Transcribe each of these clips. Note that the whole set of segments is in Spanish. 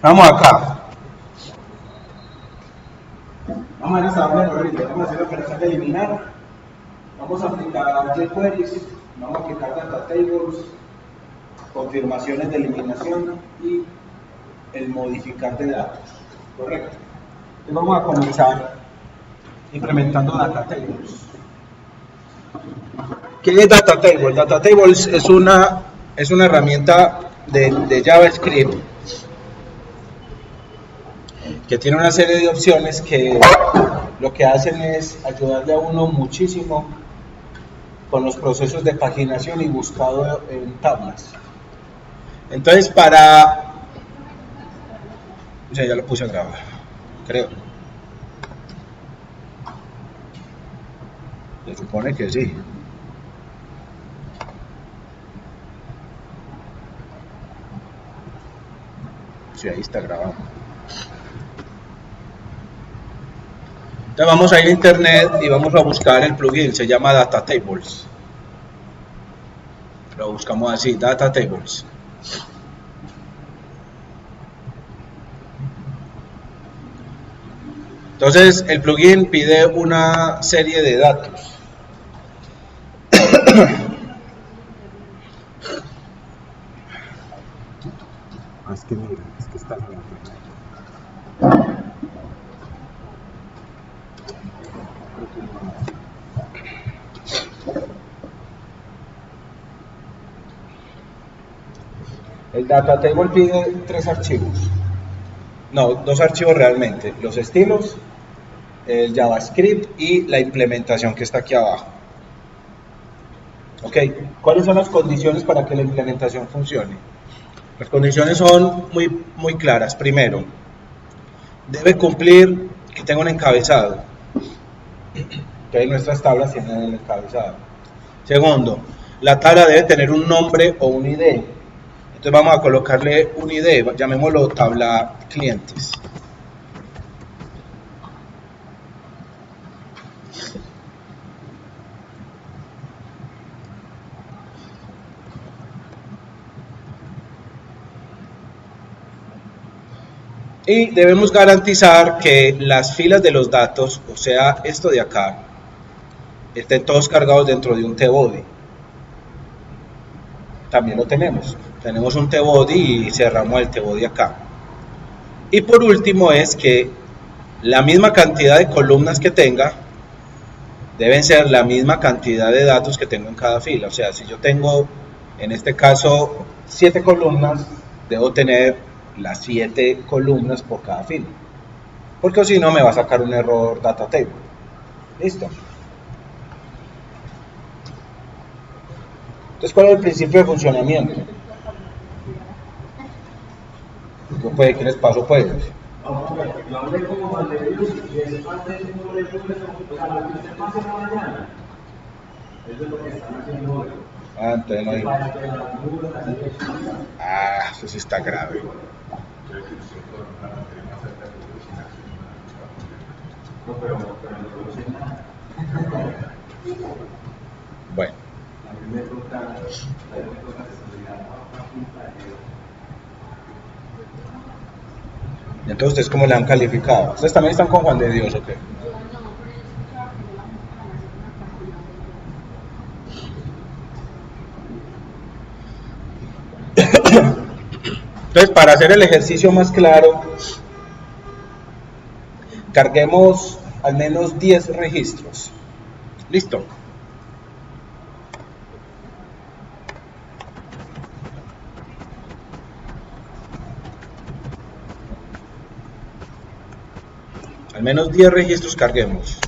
Vamos acá. Vamos a ver esta ahorita. Vamos a hacer la operación de eliminar. Vamos a aplicar jQuery, vamos a aplicar data tables, confirmaciones de eliminación y el modificar de datos. Correcto. Entonces vamos a comenzar implementando data tables. ¿Qué es data tables? Data tables es una herramienta de JavaScript que tiene una serie de opciones que lo que hacen es ayudarle a uno muchísimo con los procesos de paginación y buscado en tablas. Entonces o sea, ya lo puse a grabar, creo. Se supone que sí. Sí, ahí está grabado. Entonces vamos a ir a internet y vamos a buscar el plugin, se llama Data Tables. Lo buscamos así, Data Tables. Entonces el plugin pide una serie de datos. Es que mira, es que está bien. El data table pide 3 archivos. No, 2 archivos realmente. Los estilos, el JavaScript y la implementación que está aquí abajo. Ok, ¿cuáles son las condiciones para que la implementación funcione? Las condiciones son muy claras. Primero, debe cumplir que tenga un encabezado. Entonces nuestras tablas tienen el encabezado. Segundo, la tabla debe tener un nombre o un ID. Entonces vamos a colocarle un ID, llamémoslo tabla clientes. Y debemos garantizar que las filas de los datos, o sea, esto de acá, estén todos cargados dentro de un tbody. También lo tenemos. Tenemos un tbody y cerramos el tbody acá. Y por último es que la misma cantidad de columnas que tenga deben ser la misma cantidad de datos que tengo en cada fila. O sea, si yo tengo, en este caso, 7 columnas, debo tener las 7 columnas por cada fila. Porque si no me va a sacar un error data table. Listo. Entonces, ¿cuál es el principio de funcionamiento? ¿Qué les pasó, pues? Yo hablé como Juan de Dios y es parte de un proyecto, o sea, lo que usted pase mañana, eso es lo que están haciendo hoy. Ah, entonces no hay... Ah, eso sí está grave. No, pero no produce nada. Bueno. A mí me toca estudiar a punta de... Entonces, ¿ustedes cómo le han calificado? ¿Ustedes también están con Juan de Dios o qué? Entonces, para hacer el ejercicio más claro, carguemos al menos 10 registros. ¿Listo? Al menos 10 registros carguemos.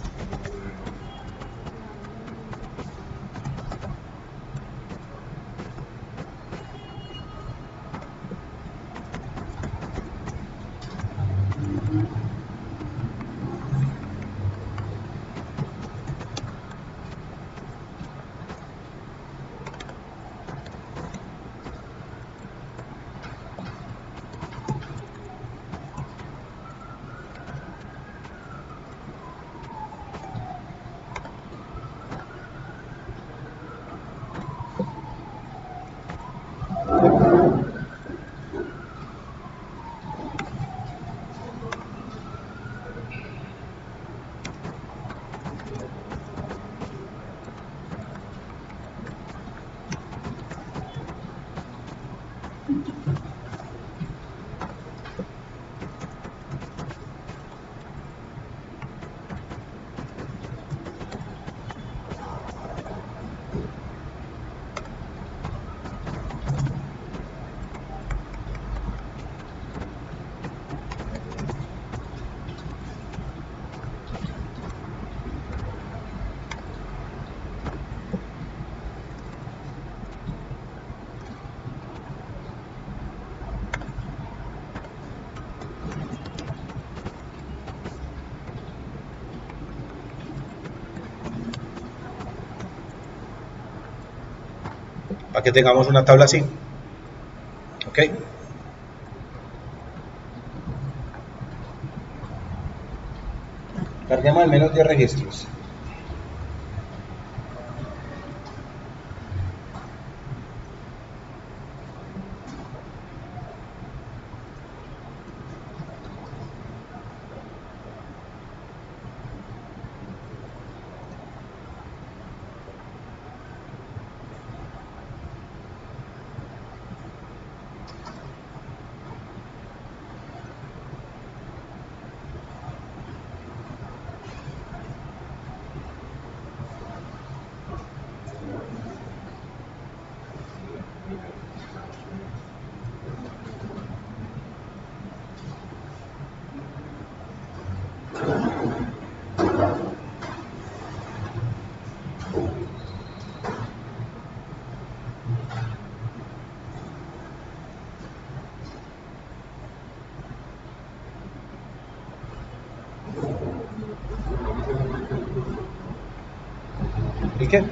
Para que tengamos una tabla así. ¿Ok? Carguemos al menos 10 registros. ¿Y qué?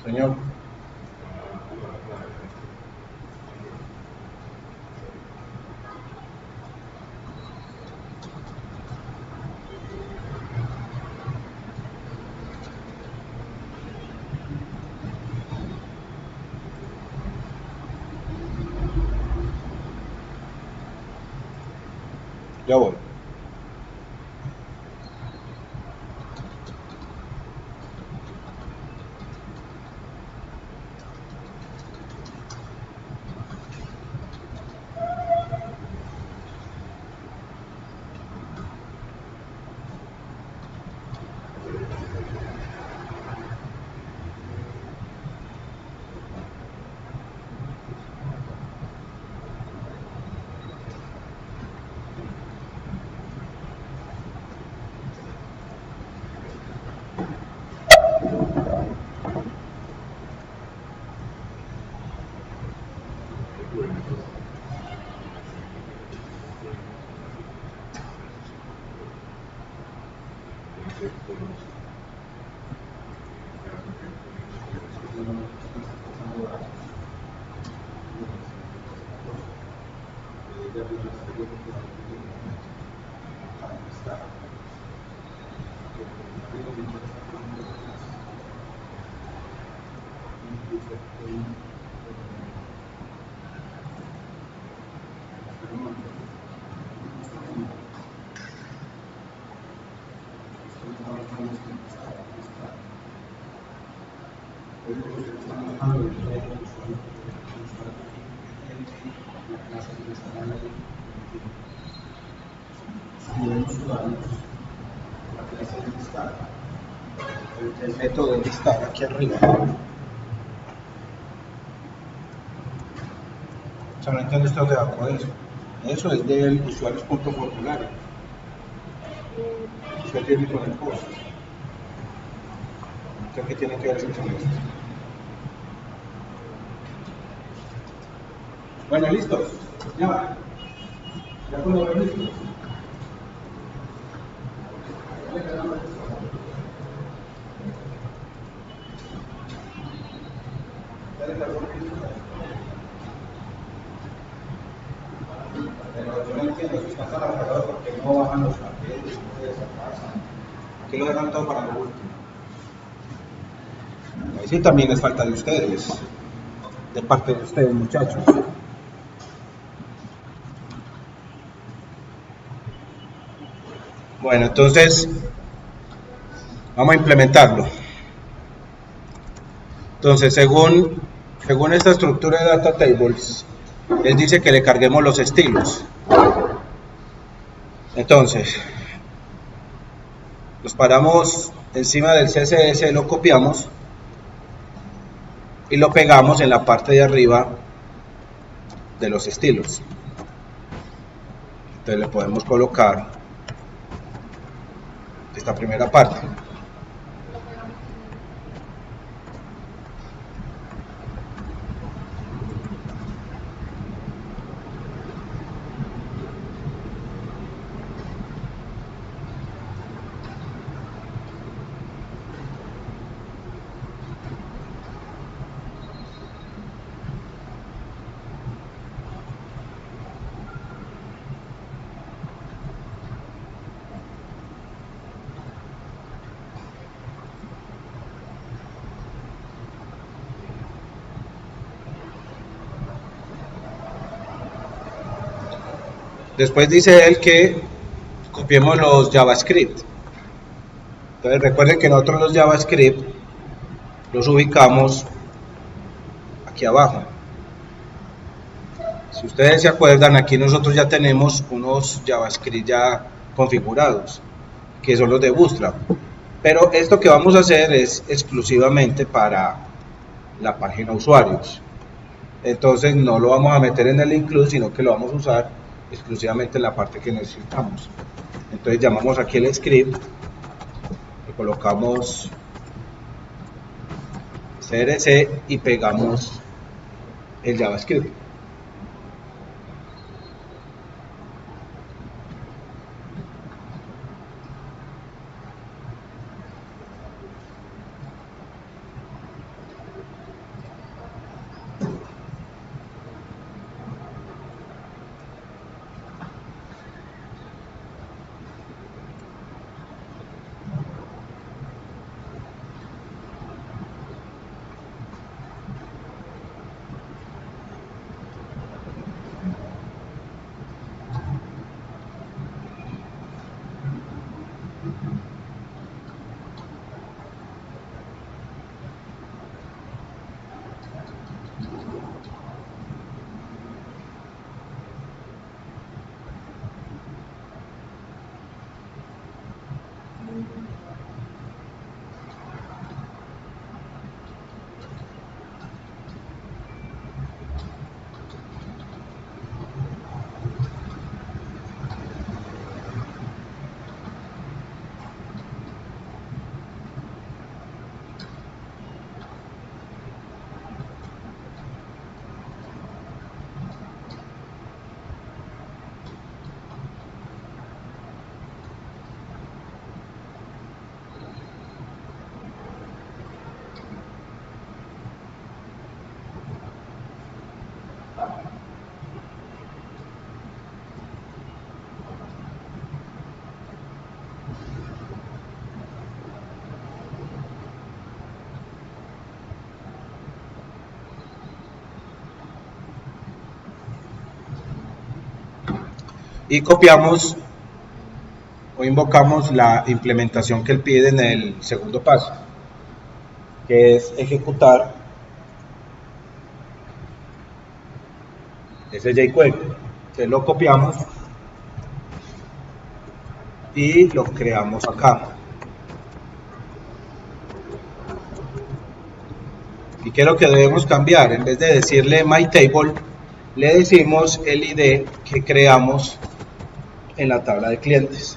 Señor. Ya voy. El método debe estar aquí arriba. Solamente no está debajo de eso. Eso es del usuarios.formulario. Usted tiene con el post. ¿Qué tiene que ver con esto? Bueno, listos. Ya puedo ver listos. Pero yo no entiendo si están tan apagados porque no bajan los papeles, no desapasan. ¿Por qué lo dejan todo para lo último? Ahí sí también es falta de ustedes, de parte de ustedes, muchachos. Bueno, entonces vamos a implementarlo. Entonces, según esta estructura de data tables, él dice que le carguemos los estilos. Entonces, los paramos encima del CSS, lo copiamos y lo pegamos en la parte de arriba de los estilos. Entonces le podemos colocar esta primera parte. Después dice él que copiemos los JavaScript. Entonces recuerden que nosotros los JavaScript los ubicamos aquí abajo. Si ustedes se acuerdan, aquí nosotros ya tenemos unos JavaScript ya configurados, que son los de Bootstrap. Pero esto que vamos a hacer es exclusivamente para la página usuarios. Entonces no lo vamos a meter en el include, sino que lo vamos a usar exclusivamente en la parte que necesitamos. Entonces llamamos aquí el script, le colocamos CRC y pegamos el JavaScript. Y copiamos o invocamos la implementación que él pide en el segundo paso, que es ejecutar ese jQuery. Entonces lo copiamos y lo creamos acá. ¿Y qué es lo que debemos cambiar? En vez de decirle myTable, le decimos el ID que creamos en la tabla de clientes.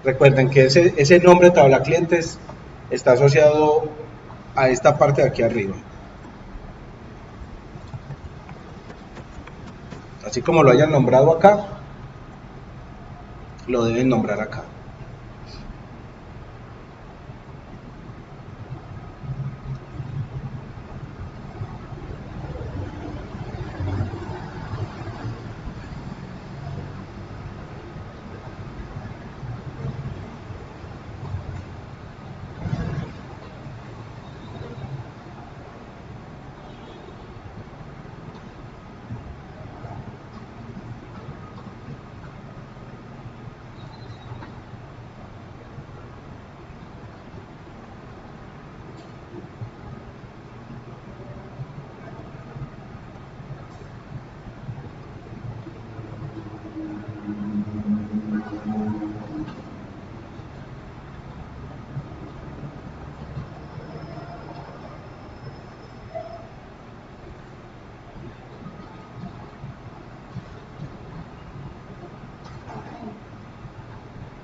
Recuerden que ese nombre tabla clientes está asociado a esta parte de aquí arriba. Así como lo hayan nombrado acá, lo deben nombrar acá.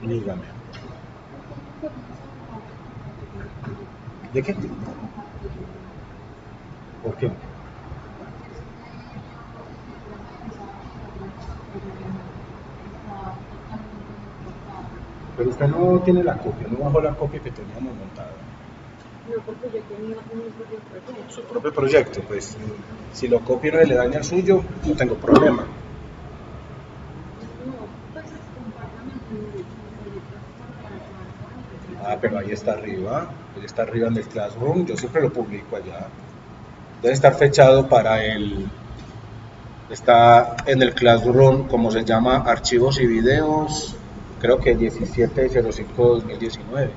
Dígame. ¿De qué? ¿Por qué? Pero usted no tiene la copia, no bajó la copia que teníamos montada. No, porque yo tenía un propio proyecto. Su propio proyecto, pues si lo copio y le daña el suyo, no tengo problema. No, pues compártame Ah, pero ahí está arriba en el Classroom, yo siempre lo publico allá. Debe estar fechado para está en el Classroom, como se llama, archivos y videos, creo que 17/05/2019.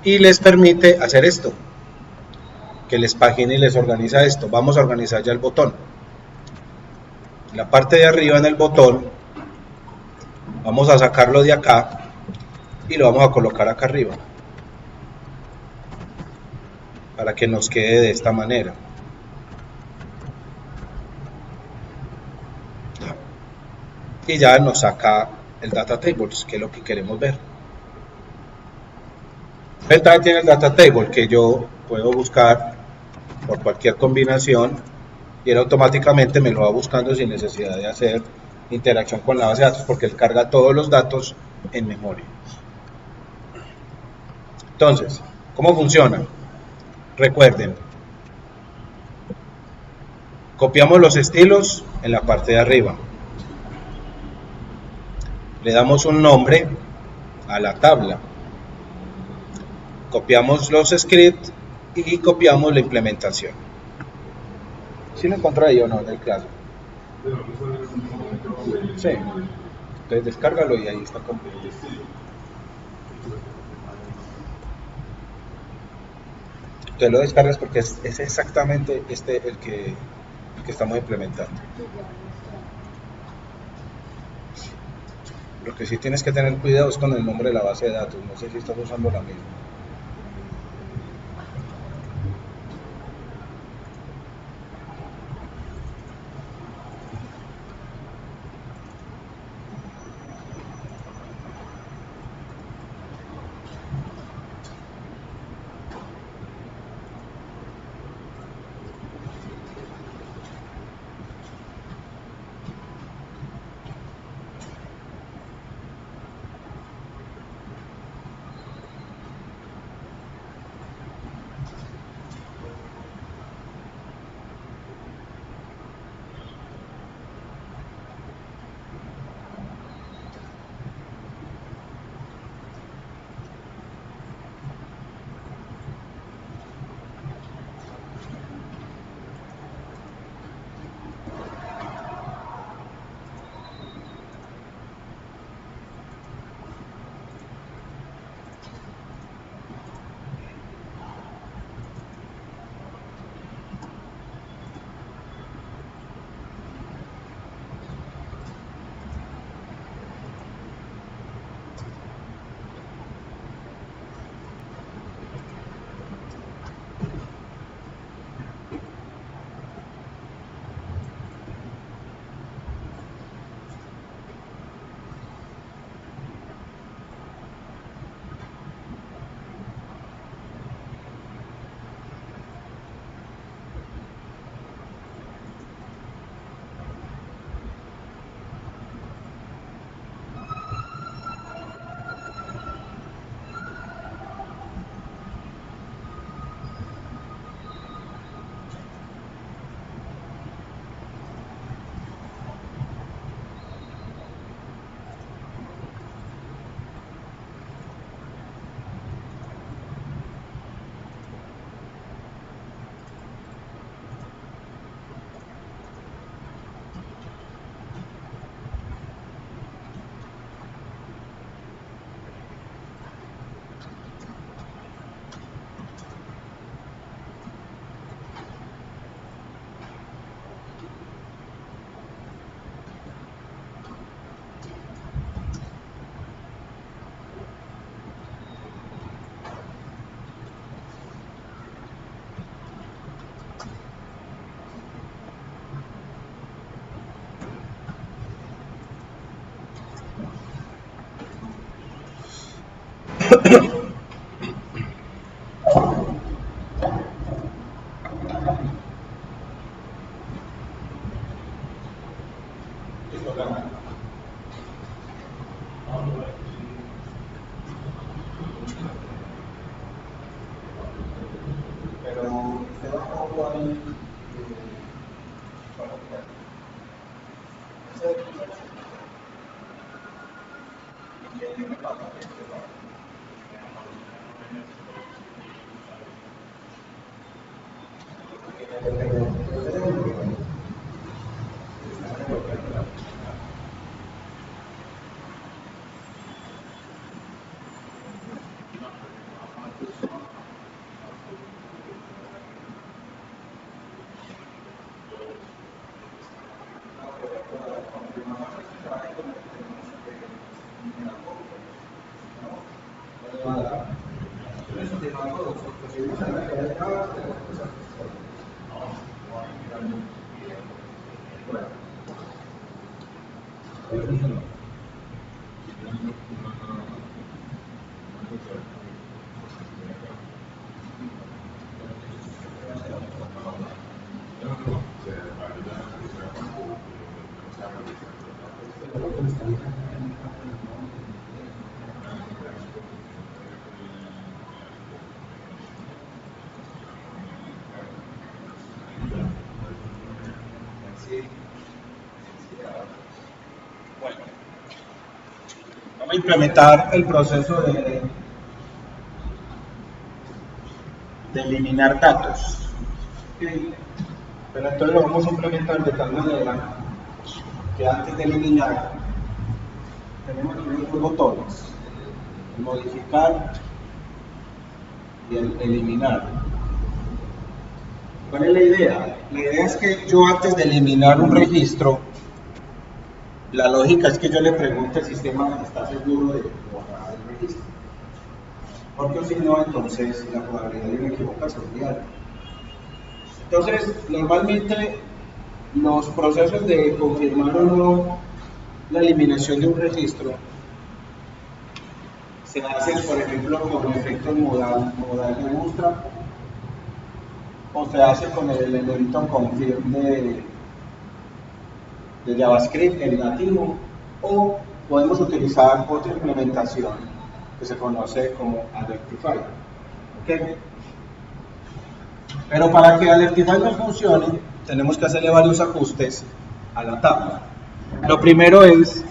Y les permite hacer esto, que les pagine y les organiza esto. Vamos a organizar ya el botón. La parte de arriba en el botón, vamos a sacarlo de acá y lo vamos a colocar acá arriba, para que nos quede de esta manera. Y ya nos saca el Data Tables, que es lo que queremos ver. Esta tiene el Data Table, que yo puedo buscar por cualquier combinación y él automáticamente me lo va buscando sin necesidad de hacer interacción con la base de datos, porque él carga todos los datos en memoria. Entonces, ¿cómo funciona? Recuerden, copiamos los estilos en la parte de arriba, le damos un nombre a la tabla, copiamos los scripts y copiamos la implementación. ¿Sí lo encontré ahí o no en el caso? Sí, entonces descárgalo y ahí está completo. Entonces lo descargas porque es exactamente el que estamos implementando. Lo que sí tienes que tener cuidado es con el nombre de la base de datos. No sé si estás usando la misma. Bueno, vamos a implementar el proceso de eliminar datos. ¿Okay? Pero entonces lo vamos a implementar de tal manera que antes de eliminar tenemos los dos botones, el modificar y el eliminar. ¿Cuál es la idea? La idea es que yo antes de eliminar un registro, la lógica es que yo le pregunte al sistema, ¿está seguro de borrar el registro? Porque si no, entonces la probabilidad de una equivocación es alta. Entonces, normalmente los procesos de confirmar o no la eliminación de un registro se hacen, por ejemplo, con efectos modal de bootstrap, o se hace con el elemento confirm de JavaScript, el nativo, o podemos utilizar otra implementación que se conoce como Alertify. ¿Okay? Pero para que Alertify no funcione, tenemos que hacerle varios ajustes a la tabla. Lo primero es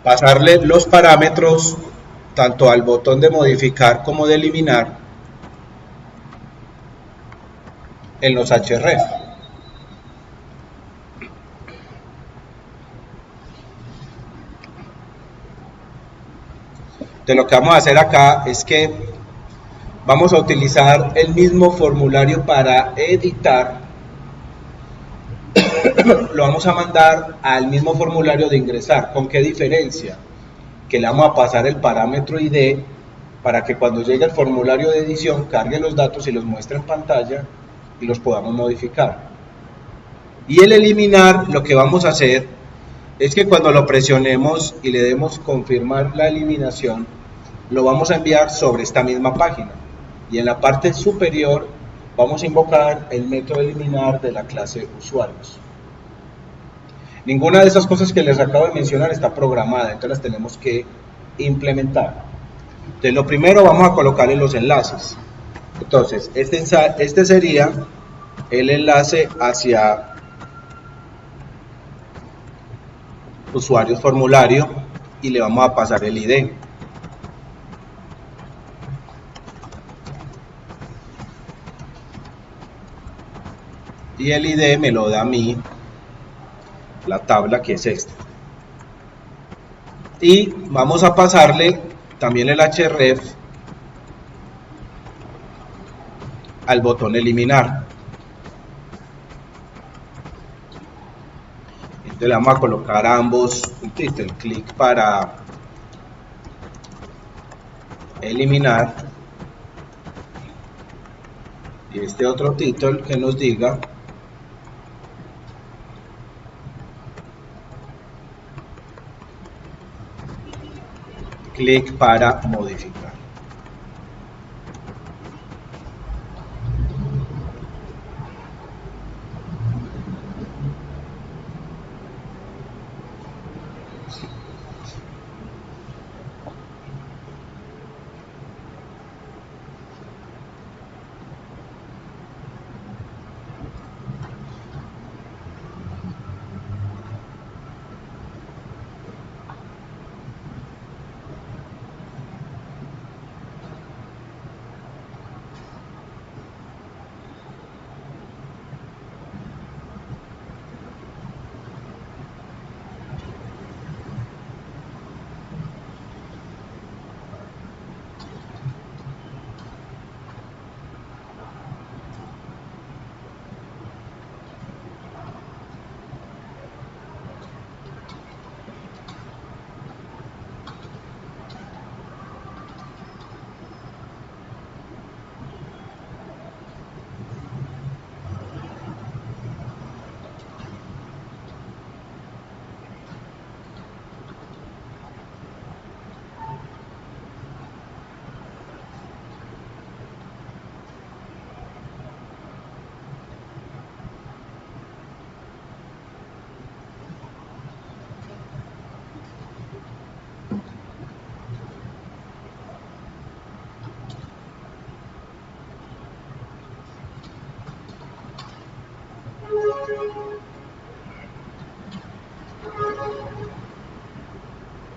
pasarle los parámetros tanto al botón de modificar como de eliminar en los href. Entonces lo que vamos a hacer acá es que vamos a utilizar el mismo formulario para editar. Lo vamos a mandar al mismo formulario de ingresar. ¿Con qué diferencia? Que le vamos a pasar el parámetro ID para que cuando llegue el formulario de edición cargue los datos y los muestre en pantalla y los podamos modificar. Y el eliminar, lo que vamos a hacer es que cuando lo presionemos y le demos confirmar la eliminación, lo vamos a enviar sobre esta misma página. Y en la parte superior vamos a invocar el método eliminar de la clase usuarios. Ninguna de esas cosas que les acabo de mencionar está programada, entonces las tenemos que implementar. Entonces lo primero vamos a colocarle los enlaces. Entonces este sería el enlace hacia usuarios formulario y le vamos a pasar el ID. Y el ID me lo da a mí la tabla, que es esta. Y vamos a pasarle también el href al botón eliminar. Entonces le vamos a colocar a ambos un título, clic para eliminar y este otro título que nos diga clic para modificar.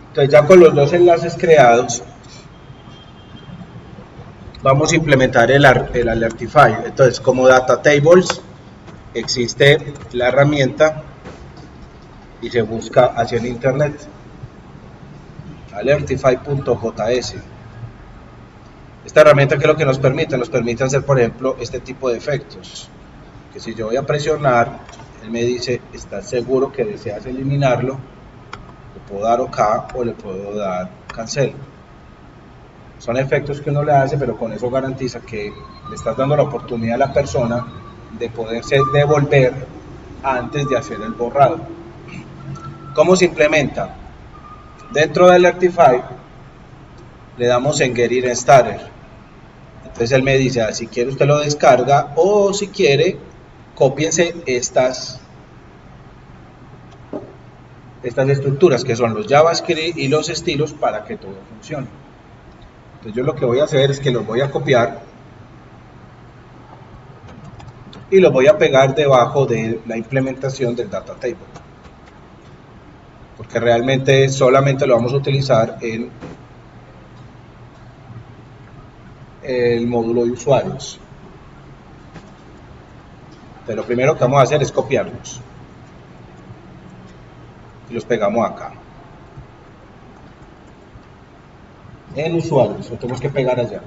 Entonces ya con los dos enlaces creados vamos a implementar el Alertify. Entonces como Data Tables existe la herramienta y se busca hacia el internet alertify.js. Esta herramienta, ¿qué es lo que nos permite? Nos permite hacer, por ejemplo, este tipo de efectos, que si yo voy a presionar, él me dice, ¿estás seguro que deseas eliminarlo? Le puedo dar OK o le puedo dar cancel. Son efectos que uno le hace, pero con eso garantiza que le estás dando la oportunidad a la persona de poderse devolver antes de hacer el borrado. ¿Cómo se implementa? Dentro de Alertify le damos en Get It Started. Entonces él me dice, si quiere usted lo descarga, o si quiere, cópiense estas estructuras que son los JavaScript y los estilos para que todo funcione. Entonces yo lo que voy a hacer es que los voy a copiar y los voy a pegar debajo de la implementación del Data Table, porque realmente solamente lo vamos a utilizar en el módulo de usuarios. Entonces lo primero que vamos a hacer es copiarlos y los pegamos acá en usuarios, lo tenemos que pegar allá.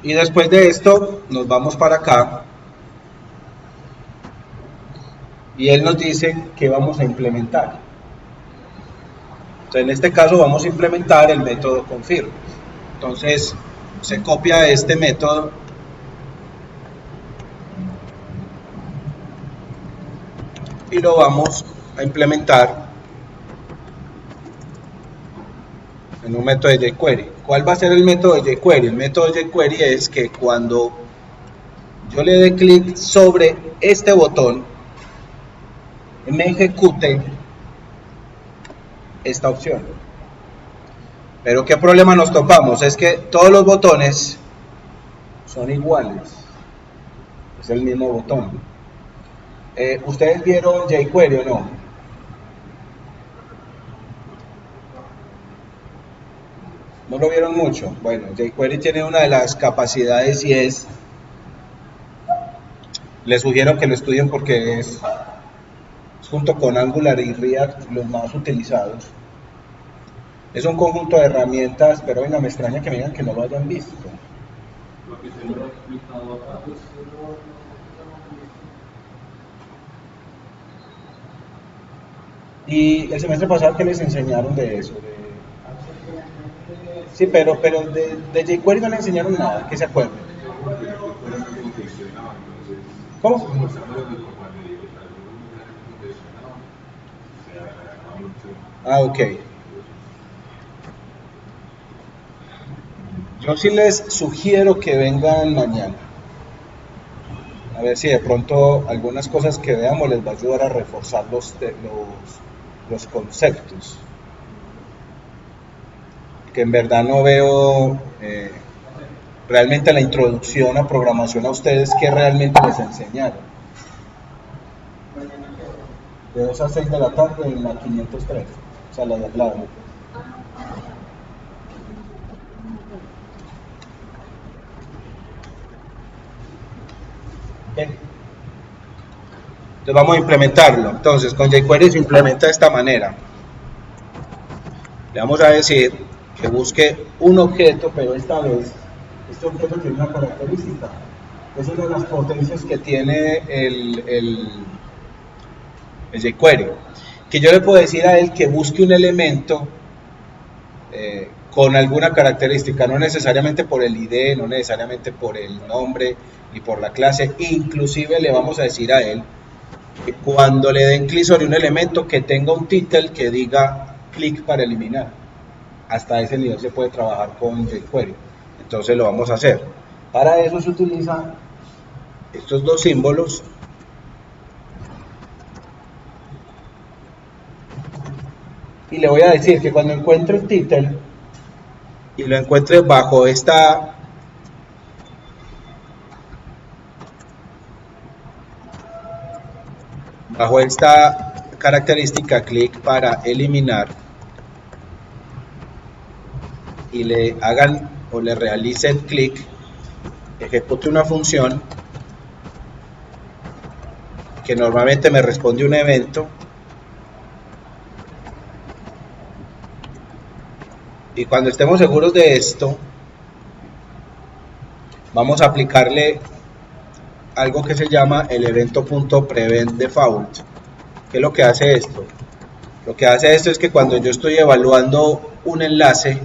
Y después de esto nos vamos para acá y él nos dice que vamos a implementar. Entonces, en este caso vamos a implementar el método confirm. Entonces se copia este método y lo vamos a implementar en un método de jQuery. ¿Cuál va a ser el método de jQuery? El método de jQuery es que cuando yo le dé clic sobre este botón, me ejecute esta opción. Pero ¿qué problema nos topamos? Es que todos los botones son iguales. Es el mismo botón. ¿Ustedes vieron jQuery o no? ¿No lo vieron mucho? Bueno, jQuery tiene una de las capacidades y es... Les sugiero que lo estudien porque es junto con Angular y React los más utilizados. Es un conjunto de herramientas, pero venga, me extraña que me digan que no lo hayan visto. Lo que se lo ha explicado acá, pues, Y el semestre pasado, ¿qué les enseñaron de eso? Sí, pero de jQuery no les enseñaron nada, que se acuerden. ¿Cómo? Ah, ok. Yo sí les sugiero que vengan mañana. A ver si de pronto algunas cosas que veamos les va a ayudar a reforzar los conceptos. Que en verdad no veo realmente la introducción a programación a ustedes que realmente les enseñaron. De 2 a 6 de la tarde en la 503, o sea, la de al lado. Bien. Entonces vamos a implementarlo. Entonces con jQuery se implementa de esta manera. Le vamos a decir que busque un objeto, pero esta vez este objeto tiene una característica. Es una de las potencias que tiene el jQuery. Que yo le puedo decir a él que busque un elemento con alguna característica, no necesariamente por el ID, no necesariamente por el nombre ni por la clase. Inclusive le vamos a decir a él que cuando le den clic sobre un elemento que tenga un title que diga clic para eliminar. Hasta ese nivel se puede trabajar con jQuery. Entonces lo vamos a hacer. Para eso se utilizan estos dos símbolos. Y le voy a decir que cuando encuentre el title y lo encuentre bajo esta característica clic para eliminar y le hagan o le realicen clic, ejecute una función que normalmente me responde un evento y cuando estemos seguros de esto vamos a aplicarle algo que se llama el evento.preventDefault. ¿Qué es lo que hace esto? Lo que hace esto es que cuando yo estoy evaluando un enlace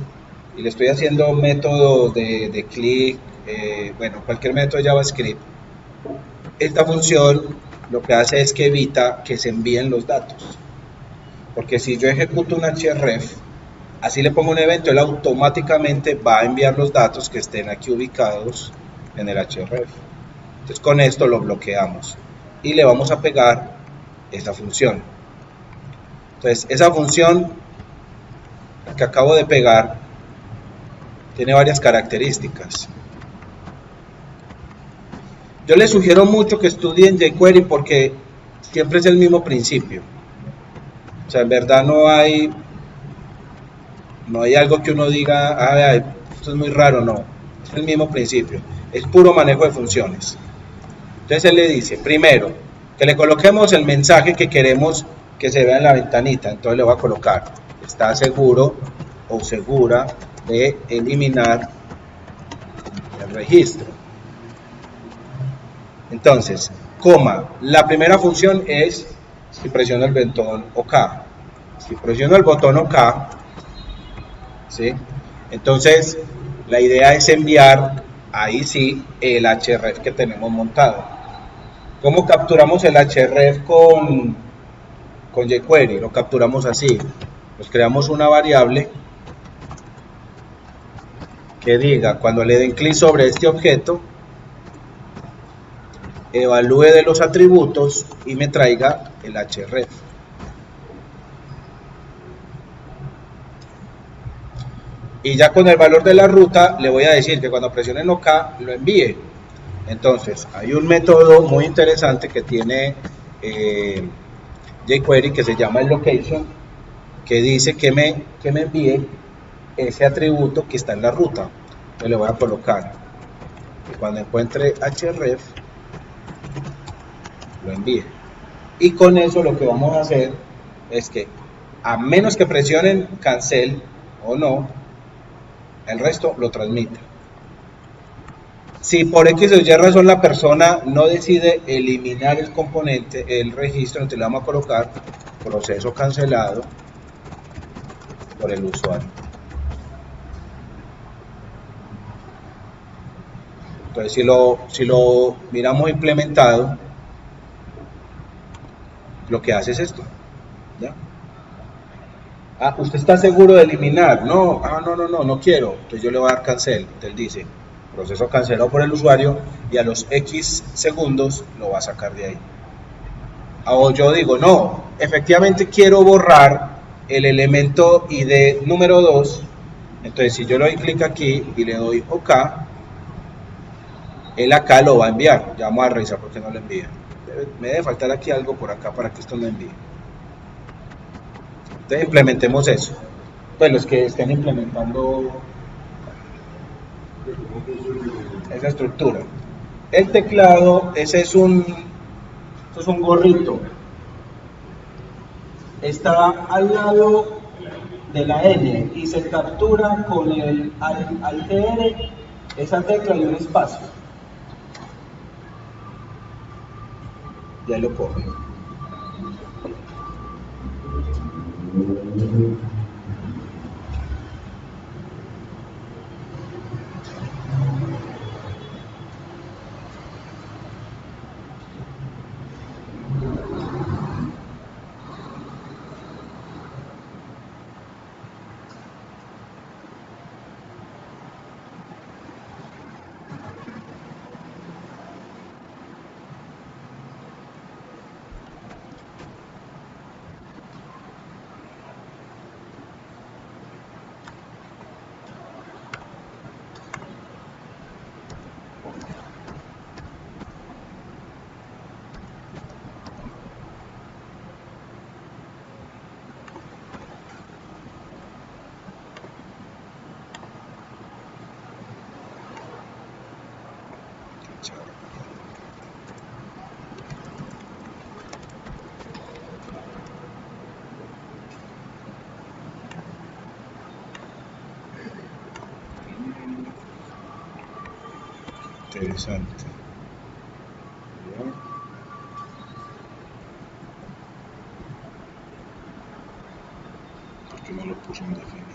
y le estoy haciendo método de clic, bueno, cualquier método de JavaScript, esta función lo que hace es que evita que se envíen los datos. Porque si yo ejecuto un href, así le pongo un evento, él automáticamente va a enviar los datos que estén aquí ubicados en el href. Entonces con esto lo bloqueamos y le vamos a pegar esa función. Entonces esa función que acabo de pegar tiene varias características. Yo les sugiero mucho que estudien jQuery porque siempre es el mismo principio. O sea, en verdad no hay algo que uno diga, ay, esto es muy raro, no. Es el mismo principio. Es puro manejo de funciones. Entonces él le dice, primero, que le coloquemos el mensaje que queremos que se vea en la ventanita. Entonces le voy a colocar, está seguro o segura de eliminar el registro. Entonces, coma, la primera función es si presiono el botón OK. Si presiono el botón OK, ¿sí? Entonces la idea es enviar ahí sí el href que tenemos montado. ¿Cómo capturamos el href con jQuery? Lo capturamos así. Nos creamos una variable que diga, cuando le den clic sobre este objeto, evalúe de los atributos y me traiga el href. Y ya con el valor de la ruta le voy a decir que cuando presionen OK lo envíe. Entonces hay un método muy interesante que tiene jQuery que se llama el location, que dice que me envíe ese atributo que está en la ruta. Yo le voy a colocar que cuando encuentre href lo envíe. Y con eso lo que vamos a hacer es que a menos que presionen cancel o no, el resto lo transmite. Si por X o Y razón la persona no decide eliminar el componente, el registro, entonces le vamos a colocar proceso cancelado por el usuario. Entonces si lo miramos implementado, lo que hace es esto, ¿ya? Ah, ¿usted está seguro de eliminar? No, no quiero. Entonces yo le voy a dar cancel. Entonces dice, proceso cancelado por el usuario, y a los X segundos lo va a sacar de ahí. O yo digo, no, efectivamente quiero borrar el elemento ID número 2. Entonces si yo le doy clic aquí y le doy OK, él acá lo va a enviar. Ya vamos a revisar por qué no lo envía. Me debe faltar aquí algo por acá para que esto lo envíe. Entonces implementemos eso. Pues los que estén implementando esa estructura. El teclado, ese es un gorrito. Está al lado de la N y se captura con el Alt-R, esa tecla y un espacio. Ya lo coge. Interesante. Bien. ¿Por qué no lo puse en definido?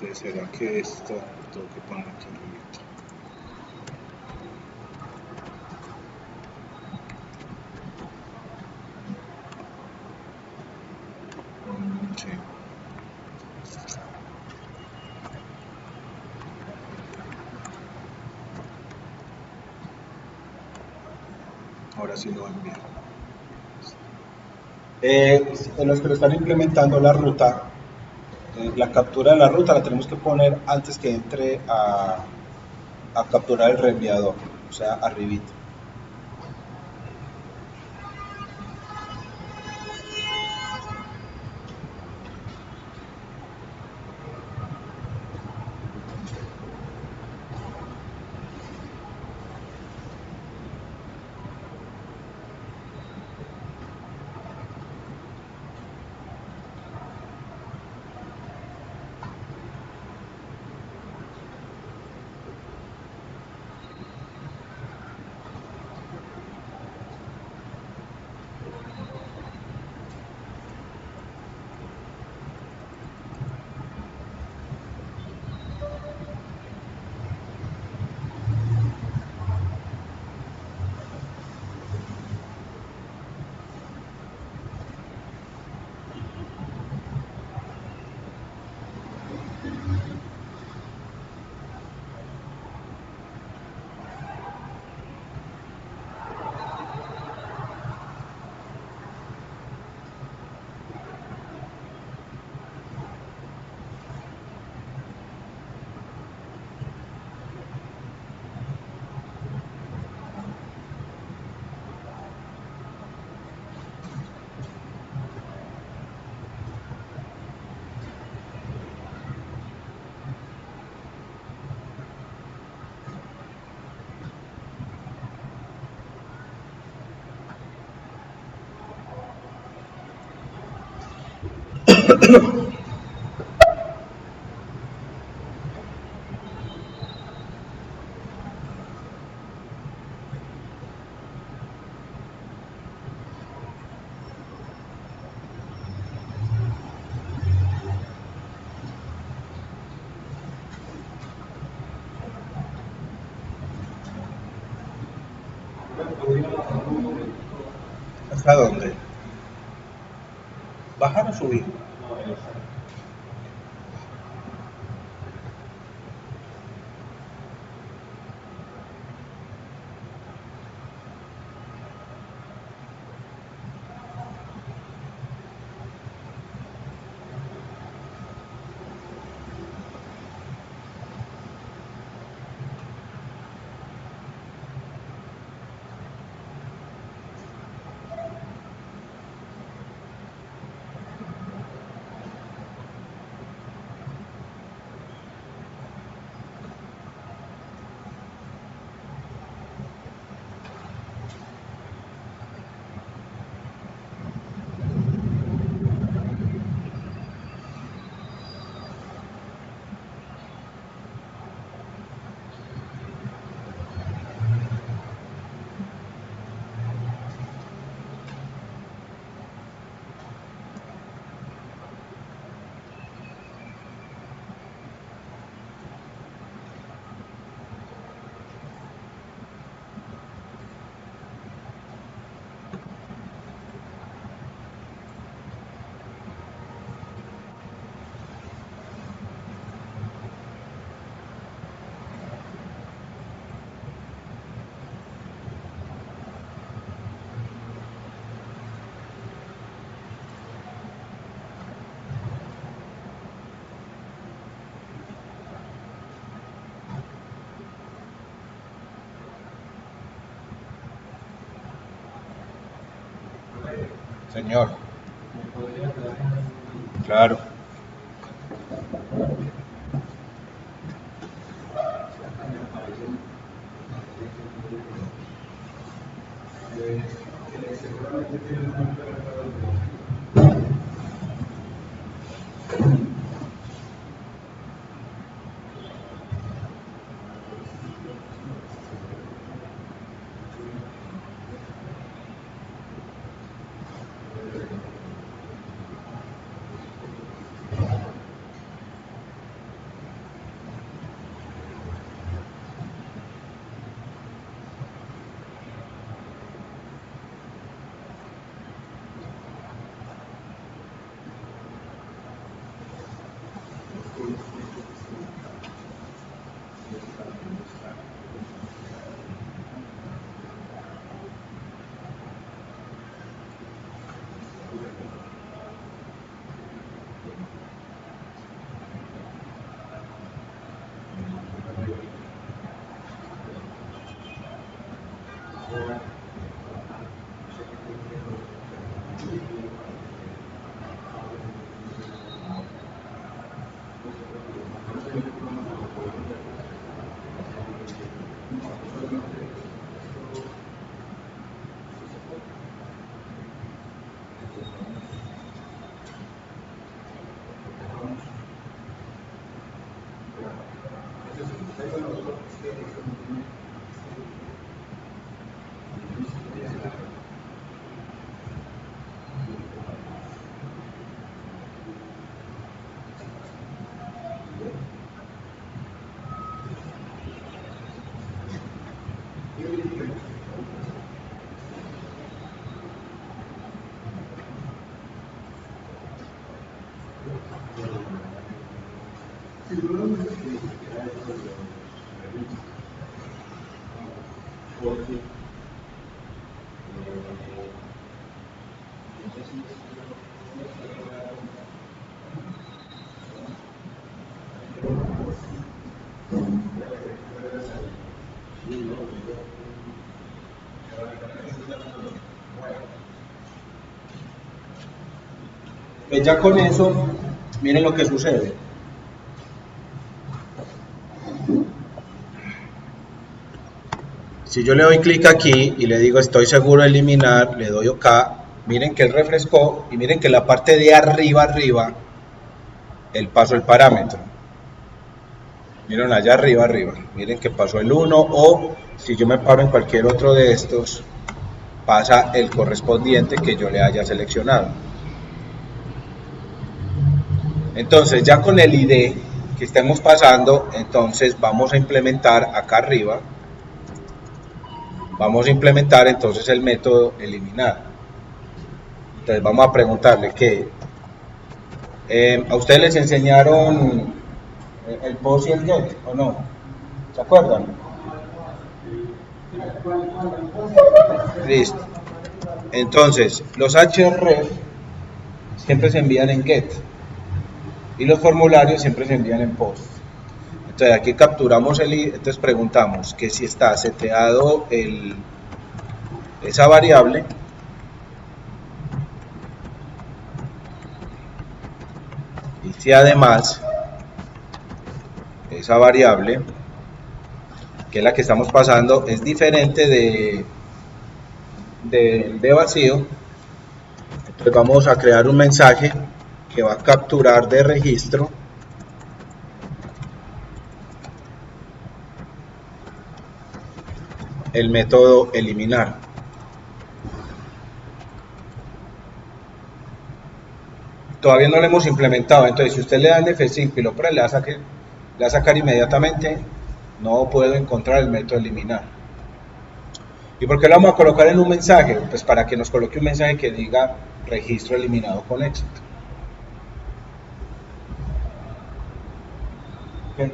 Entonces, ¿será que esto tengo que poner aquí arriba? Sí. Ahora sí lo envío. En los que lo están implementando la ruta, la captura de la ruta la tenemos que poner antes que entre a capturar el reenviador, o sea, arribita. ¿Hasta dónde? ¿Bajar o subir? Señor. Claro. Porque pues ya con eso, miren lo que sucede. Si yo le doy clic aquí y le digo estoy seguro de eliminar, le doy OK, miren que él refrescó y miren que en la parte de arriba, él pasó el parámetro. Miren allá arriba, miren que pasó el 1, o si yo me paro en cualquier otro de estos, pasa el correspondiente que yo le haya seleccionado. Entonces ya con el ID que estemos pasando, entonces vamos a implementar acá arriba, vamos a implementar entonces el método eliminar. Entonces vamos a preguntarle que a ustedes les enseñaron el post y el get, ¿o no? ¿Se acuerdan? Listo. Entonces, los href siempre se envían en get y los formularios siempre se envían en post. Entonces aquí capturamos entonces preguntamos que si está seteado esa variable, y si además esa variable, que es la que estamos pasando, es diferente de vacío, entonces vamos a crear un mensaje que va a capturar de registro el método eliminar. Todavía no lo hemos implementado, entonces si usted le da el F5 y lo prueba, le va a sacar inmediatamente, no puedo encontrar el método eliminar. ¿Y por qué lo vamos a colocar en un mensaje? Pues para que nos coloque un mensaje que diga registro eliminado con éxito. ¿Okay?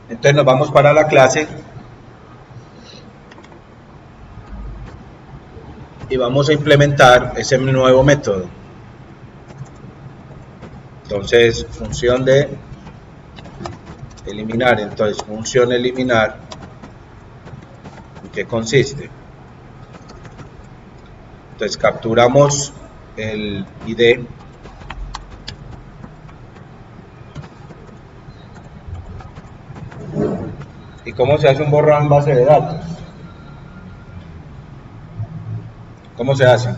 Entonces nos vamos para la clase y vamos a implementar ese nuevo método. Entonces, función de eliminar. Entonces, función eliminar, ¿en qué consiste? Entonces, capturamos el ID. ¿Y cómo se hace un borrado en base de datos? ¿Cómo se hace?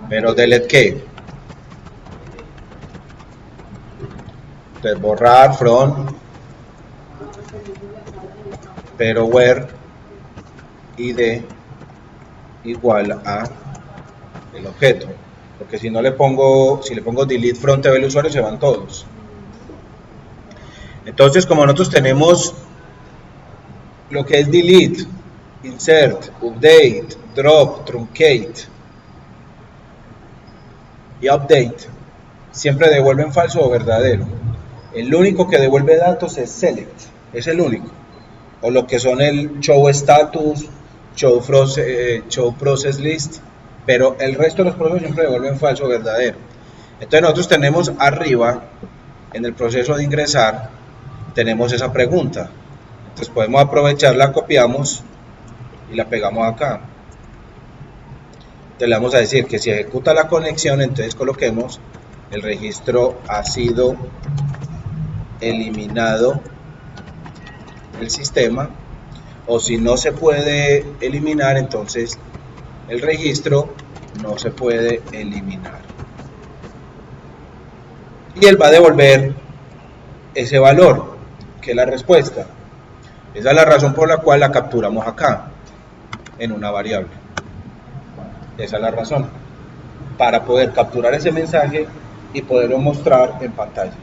Pero delete ¿qué? Entonces borrar from, pero where id igual a el objeto, porque si no le pongo, si le pongo delete from TV del usuario se van todos. Entonces, como nosotros tenemos lo que es delete, insert, update, drop, truncate y update, siempre devuelven falso o verdadero. El único que devuelve datos es select, es el único. O lo que son el show status, show process list, pero el resto de los procesos siempre devuelven falso o verdadero. Entonces nosotros tenemos arriba, en el proceso de ingresar, tenemos esa pregunta. Entonces podemos aprovechar, la copiamos y la pegamos acá. Entonces le vamos a decir que si ejecuta la conexión, entonces coloquemos el registro ha sido eliminado del sistema, o si no se puede eliminar, entonces el registro no se puede eliminar. Y él va a devolver ese valor, que es la respuesta. Esa es la razón por la cual la capturamos acá, en una variable. Esa es la razón, para poder capturar ese mensaje y poderlo mostrar en pantalla.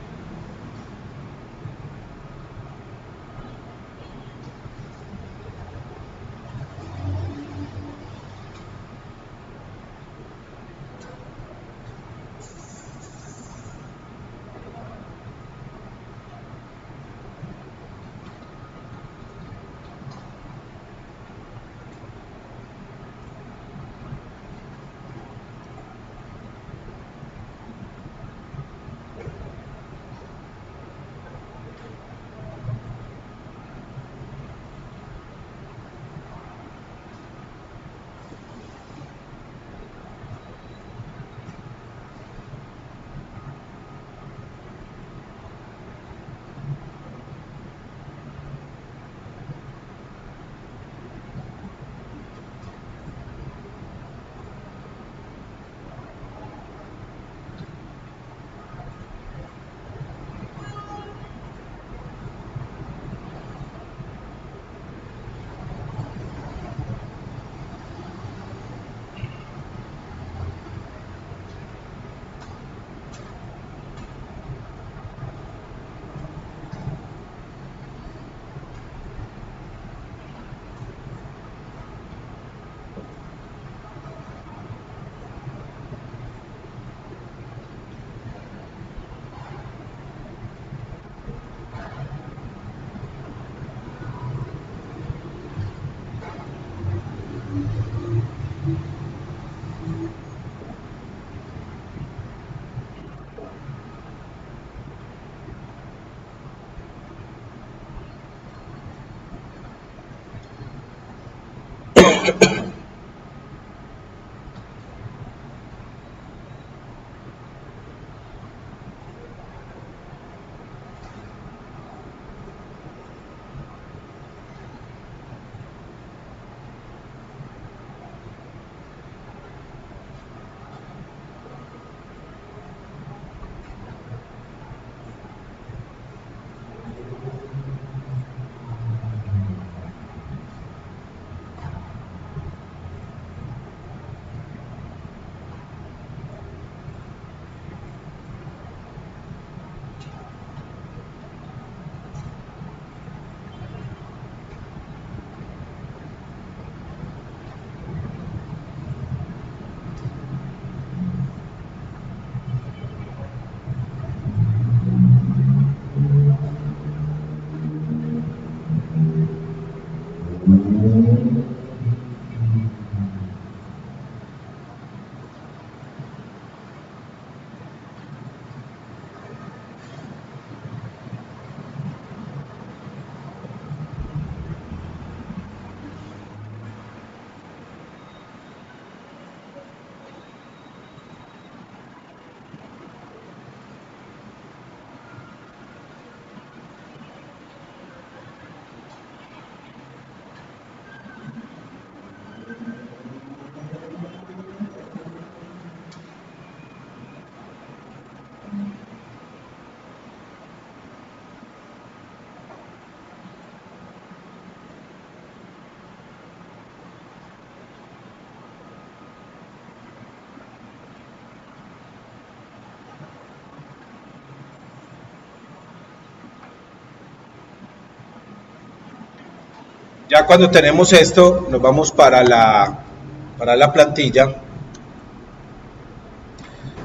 Ya cuando tenemos esto, nos vamos para la plantilla.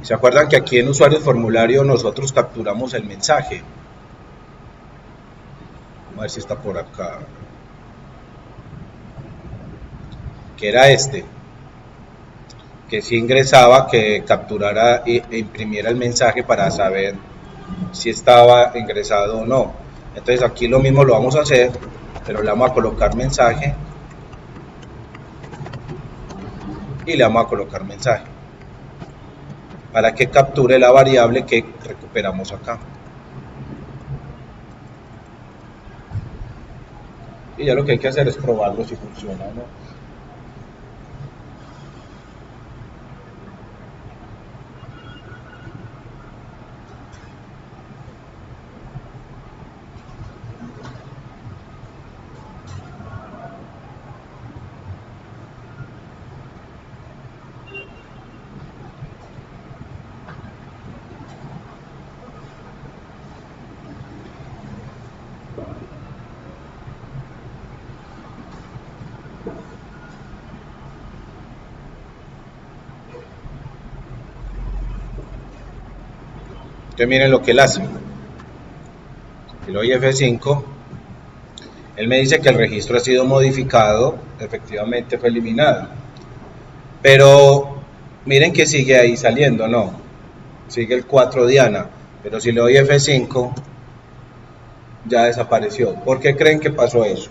¿Se acuerdan que aquí en usuario formulario nosotros capturamos el mensaje? Vamos a ver si está por acá. Que era este. Que si ingresaba, que capturara e imprimiera el mensaje para saber si estaba ingresado o no. Entonces aquí lo mismo lo vamos a hacer, pero le vamos a colocar mensaje y le vamos a colocar mensaje para que capture la variable que recuperamos acá. Y ya lo que hay que hacer es probarlo si funciona o no. Entonces miren lo que él hace. Si le doy F5, él me dice que el registro ha sido modificado, efectivamente fue eliminado. Pero miren que sigue ahí saliendo, ¿no? Sigue el 4 Diana, pero si le doy F5, ya desapareció. ¿Por qué creen que pasó eso?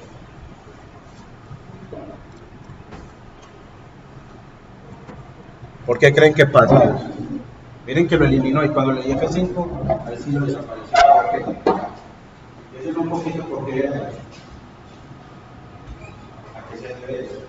¿Por qué creen que pasa eso? Miren que lo eliminó y cuando le di F5, ahí sí lo desapareció. ¿Por qué? Ese es un poquito porque era eso. ¿A qué se debe eso?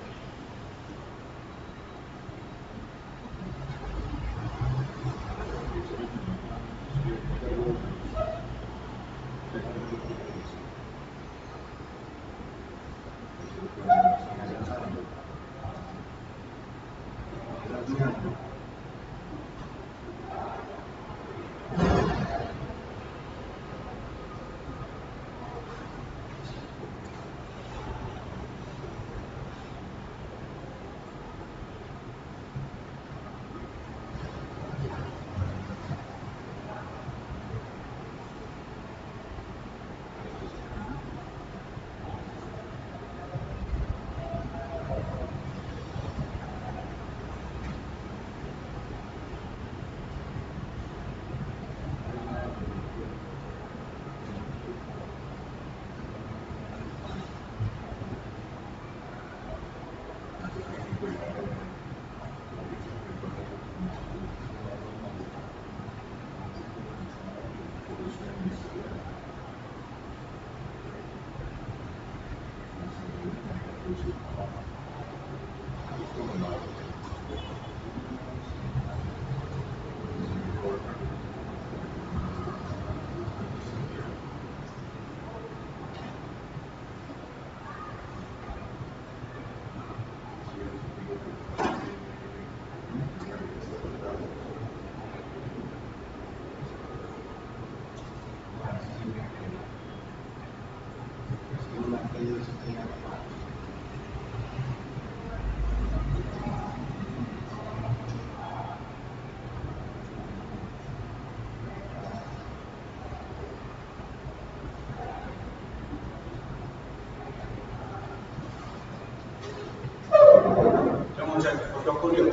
¿Qué ocurrió?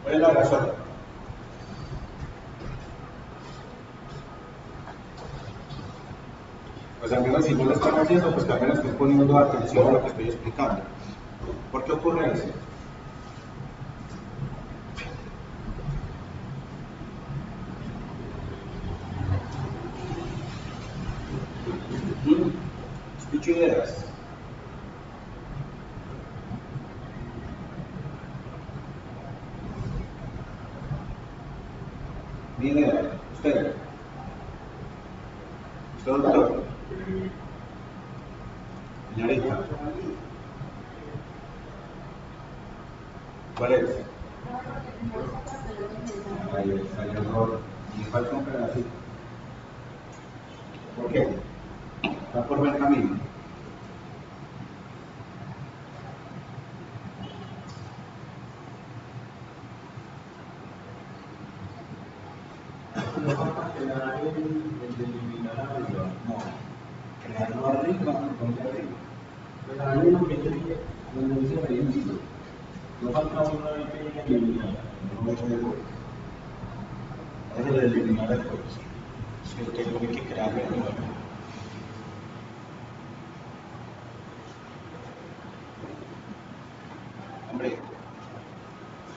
¿Cuál es la razón? Pues al menos si no lo están haciendo, pues que al menos estén poniendo atención a lo que estoy explicando. ¿Por qué ocurre eso? Escucho ideas. Mi idea, usted, doctor, señorita, ¿cuál es? Ahí está el error, me falta un pedacito. ¿Por qué? Está por buen camino. No falta crear el de eliminar arriba. No, crearlo arriba, donde arriba. Pues ahí es lo que yo dije, donde dice registro. No falta uno ahí que eliminar. No es de juego. Es el de eliminar el juego. Si usted tiene que crearlo de nuevo. Hombre,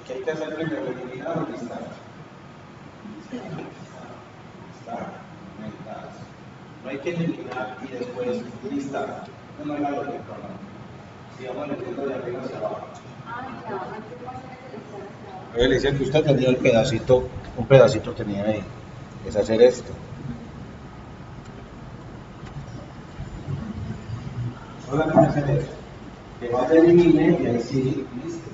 ¿qué hay que hacer primero? ¿Eliminar o listar? Listar, listar. No hay que eliminar y después listar. No es la lógica, ¿no? Si vamos leyendo de arriba hacia abajo. Le dice que usted tenía el pedacito, un pedacito tenía ahí. Es hacer esto. Solamente hacer esto. Que va a eliminar y ahí sí, listo.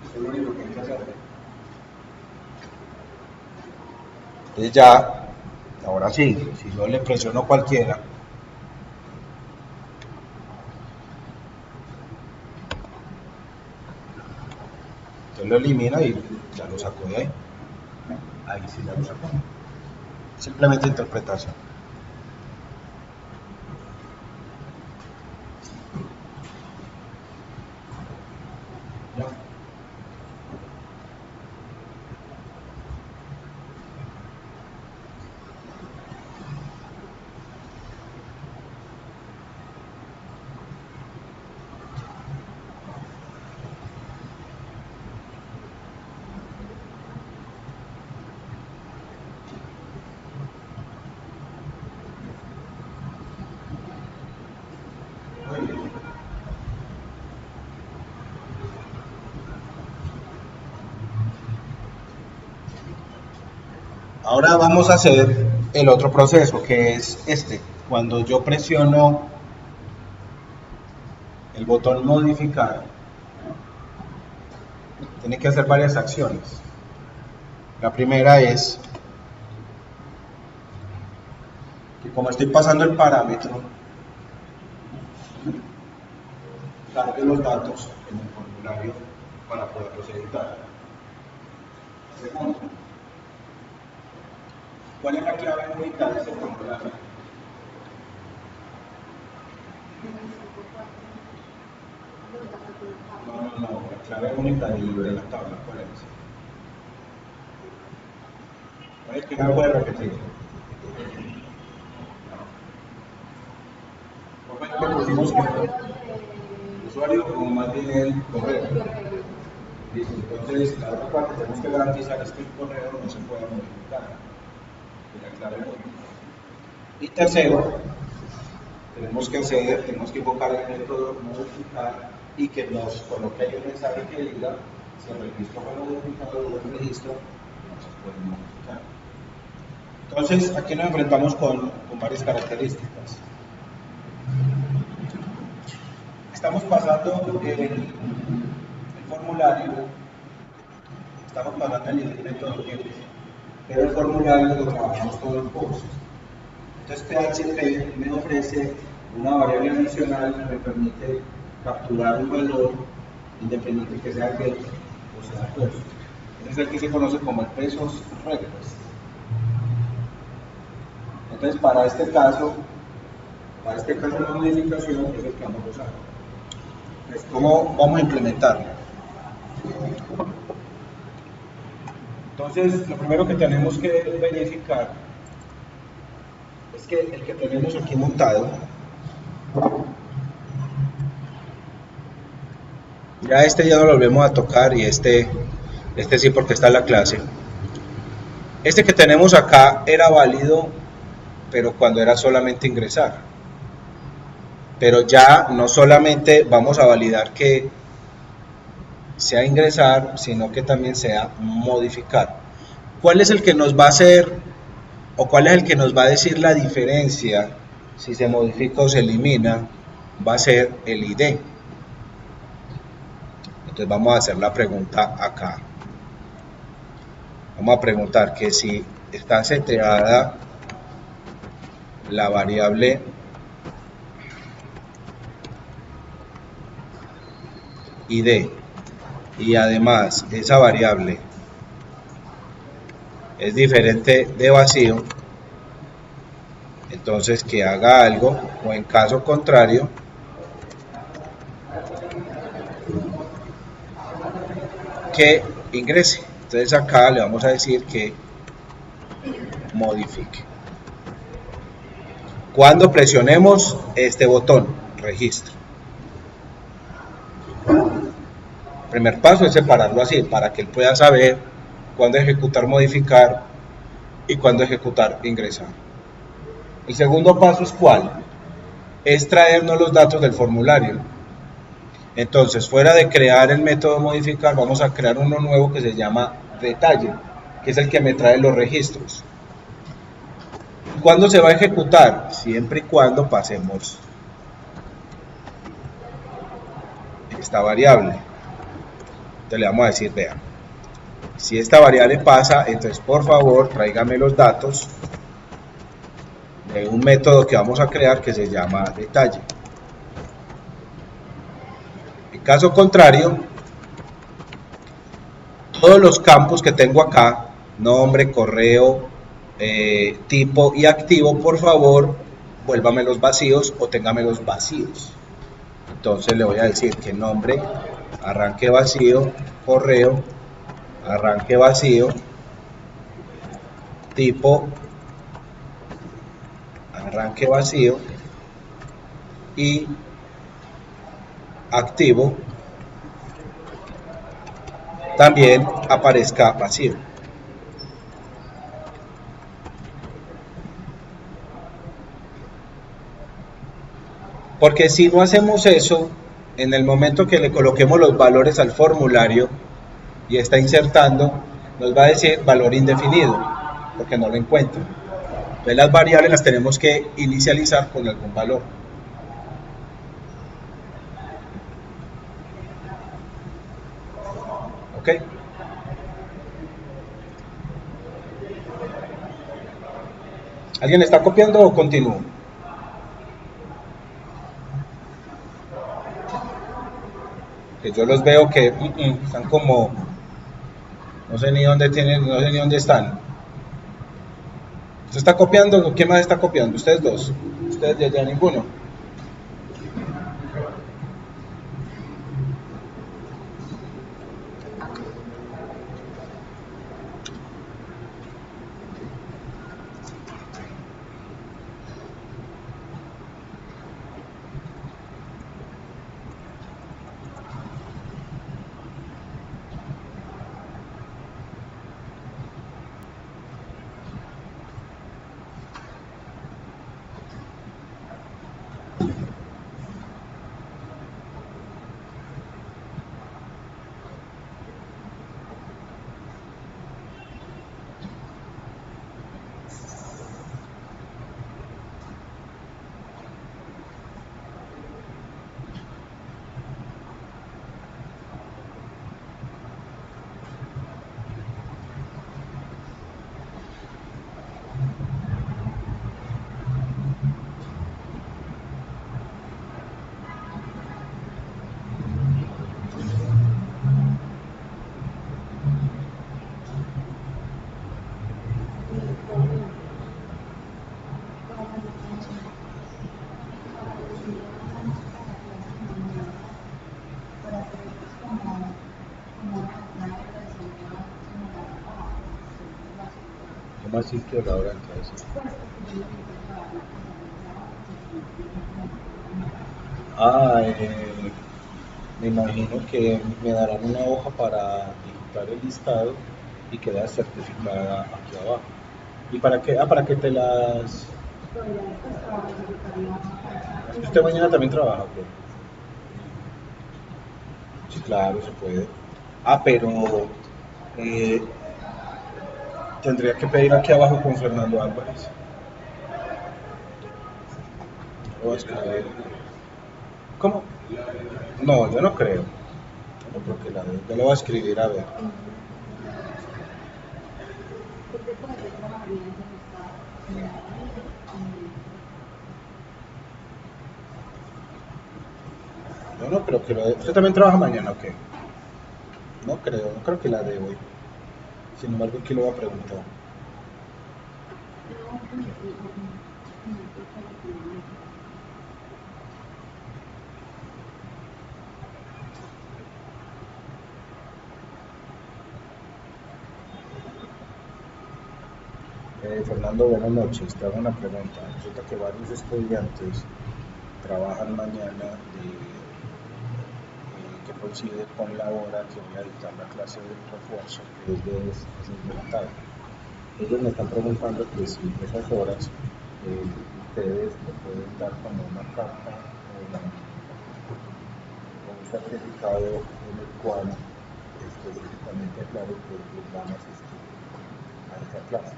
Eso es lo único que hay que hacer. Entonces ya, ahora sí, si yo le presiono cualquiera, entonces lo elimina y ya lo sacó de ahí. Ahí sí ya lo sacó. Simplemente interpretación. Ya. Muy bien. Ahora vamos a hacer el otro proceso, que es este. Cuando yo presiono el botón modificar, tiene que hacer varias acciones. La primera es que como estoy pasando el parámetro, cargue los datos en el formulario para poderlos editar. Segundo, ¿cuál es la clave única de ese formulario? No, la clave única de la tabla, ¿cuál es? ¿Cuál es que no puede repetir? ¿Cuál es que pusimos que usuario o más bien el correo? Listo, entonces la otra parte tenemos que garantizar es que el correo no se pueda modificar, de la clave única. Y tercero, tenemos que invocar el método modificar y que nos coloque ahí un mensaje que diga si el registro fue modificado o el registro no se puede modificar. Entonces, aquí nos enfrentamos con varias características. Estamos pasando el formulario, estamos pasando el método tiempo, pero el formulario lo trabajamos todo en post. Entonces PHP me ofrece una variable adicional que me permite capturar un valor independiente que sea get o sea post. Es el que se conoce como el pesos request. Entonces para este caso la modificación es el que vamos a usar. Entonces, ¿cómo vamos a implementarlo? Entonces, lo primero que tenemos que verificar es que el que tenemos aquí montado, ya ya no lo volvemos a tocar y este sí porque está en la clase. Este que tenemos acá era válido, pero cuando era solamente ingresar. Pero ya no solamente vamos a validar que sea ingresar, sino que también sea modificar. ¿Cuál es el que nos va a hacer o cuál es el que nos va a decir la diferencia si se modifica o se elimina? Va a ser el ID. Entonces vamos a hacer la pregunta acá. Vamos a preguntar que si está seteada la variable id y además esa variable es diferente de vacío, entonces que haga algo, o en caso contrario que ingrese. Entonces acá le vamos a decir que modifique. Cuando presionemos este botón, registro. El primer paso es separarlo así, para que él pueda saber cuándo ejecutar modificar y cuándo ejecutar ingresar. El segundo paso es ¿cuál? Es traernos los datos del formulario. Entonces, fuera de crear el método modificar, vamos a crear uno nuevo que se llama detalle, que es el que me trae los registros. ¿Cuándo se va a ejecutar? Siempre y cuando pasemos esta variable. Entonces le vamos a decir, vean, si esta variable pasa, entonces por favor tráigame los datos de un método que vamos a crear que se llama detalle. En caso contrario, todos los campos que tengo acá, nombre, correo, tipo y activo, por favor vuélvamelos vacíos o téngamelos vacíos. Entonces le voy a decir que nombre, arranque vacío, correo, arranque vacío, tipo, arranque vacío y activo también aparezca vacío. Porque si no hacemos eso, en el momento que le coloquemos los valores al formulario y está insertando, nos va a decir valor indefinido, porque no lo encuentra. Entonces las variables las tenemos que inicializar con algún valor. ¿Ok? ¿Alguien está copiando o continúo? Que yo los veo que están como, no sé ni dónde tienen, no sé ni dónde están. ¿Usted está copiando? ¿Quién más está copiando? Ustedes dos. Ustedes ya ninguno. ¿Qué más sitio la hora entonces? Me imagino que me darán una hoja para digitar el listado y queda certificada aquí abajo. ¿Y para qué? Para que te las... ¿Usted mañana también trabaja? ¿Qué? Sí, claro, se puede. Pero tendría que pedir aquí abajo con Fernando Álvarez. Lo voy a escribir. ¿Cómo? No, yo no creo. No creo que yo lo voy a escribir a ver. Yo no creo que ¿Usted también trabaja mañana o qué? No creo que la de hoy. Sin embargo, aquí lo voy a preguntar. Fernando, buenas noches. Te hago una pregunta. Resulta que varios estudiantes trabajan mañana que coincide con la hora que voy a dictar la clase de refuerzo, que es de 6 de la tarde. Ellos me están preguntando que si esas horas ustedes me pueden dar como una carta o un certificado en el cual específicamente aclare que ellos van a asistir a esa clase.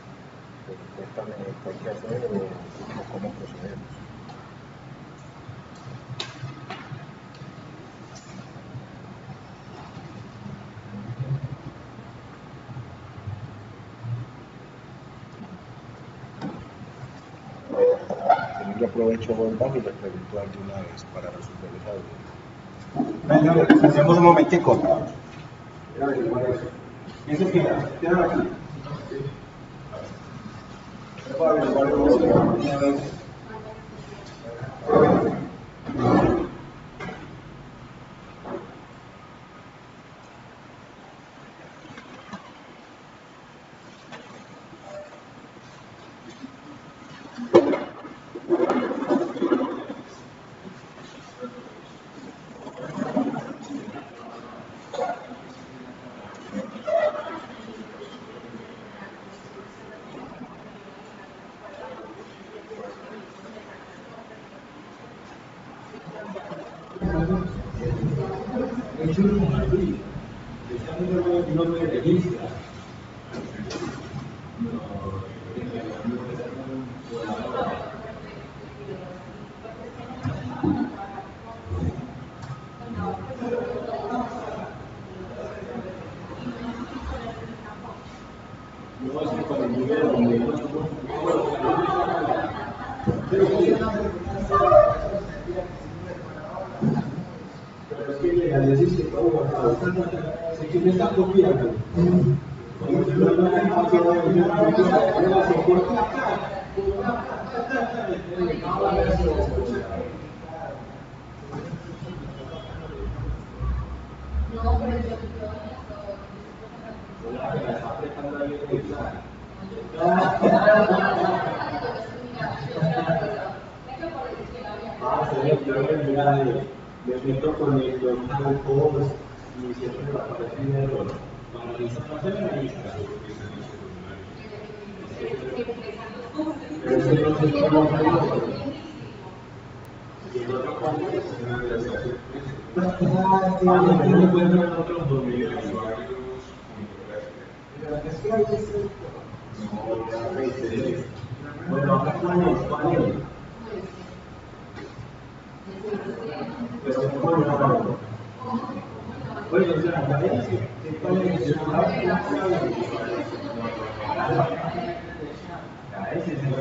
Cuéntame qué hay que hacer o cómo procedemos. Yo aprovecho, vuelvo y le pregunto de una vez para resolver esa duda. Venga, hacemos un momentico. ¿Quién se queda? Queda aquí. No me registra. Pero es que llegan a decir que todo se quiere estar copiando. Me meto con el post y siempre me aparece un error. Para registrarse me registra. Pero es que no sé cómo hacerlo. Y el otro cuando es una versión. No me encuentro en otros dominios. Es que hay que ser. Bueno, acá ¿cuál es? Pero bueno, o sea, parece que puede mencionar ese es el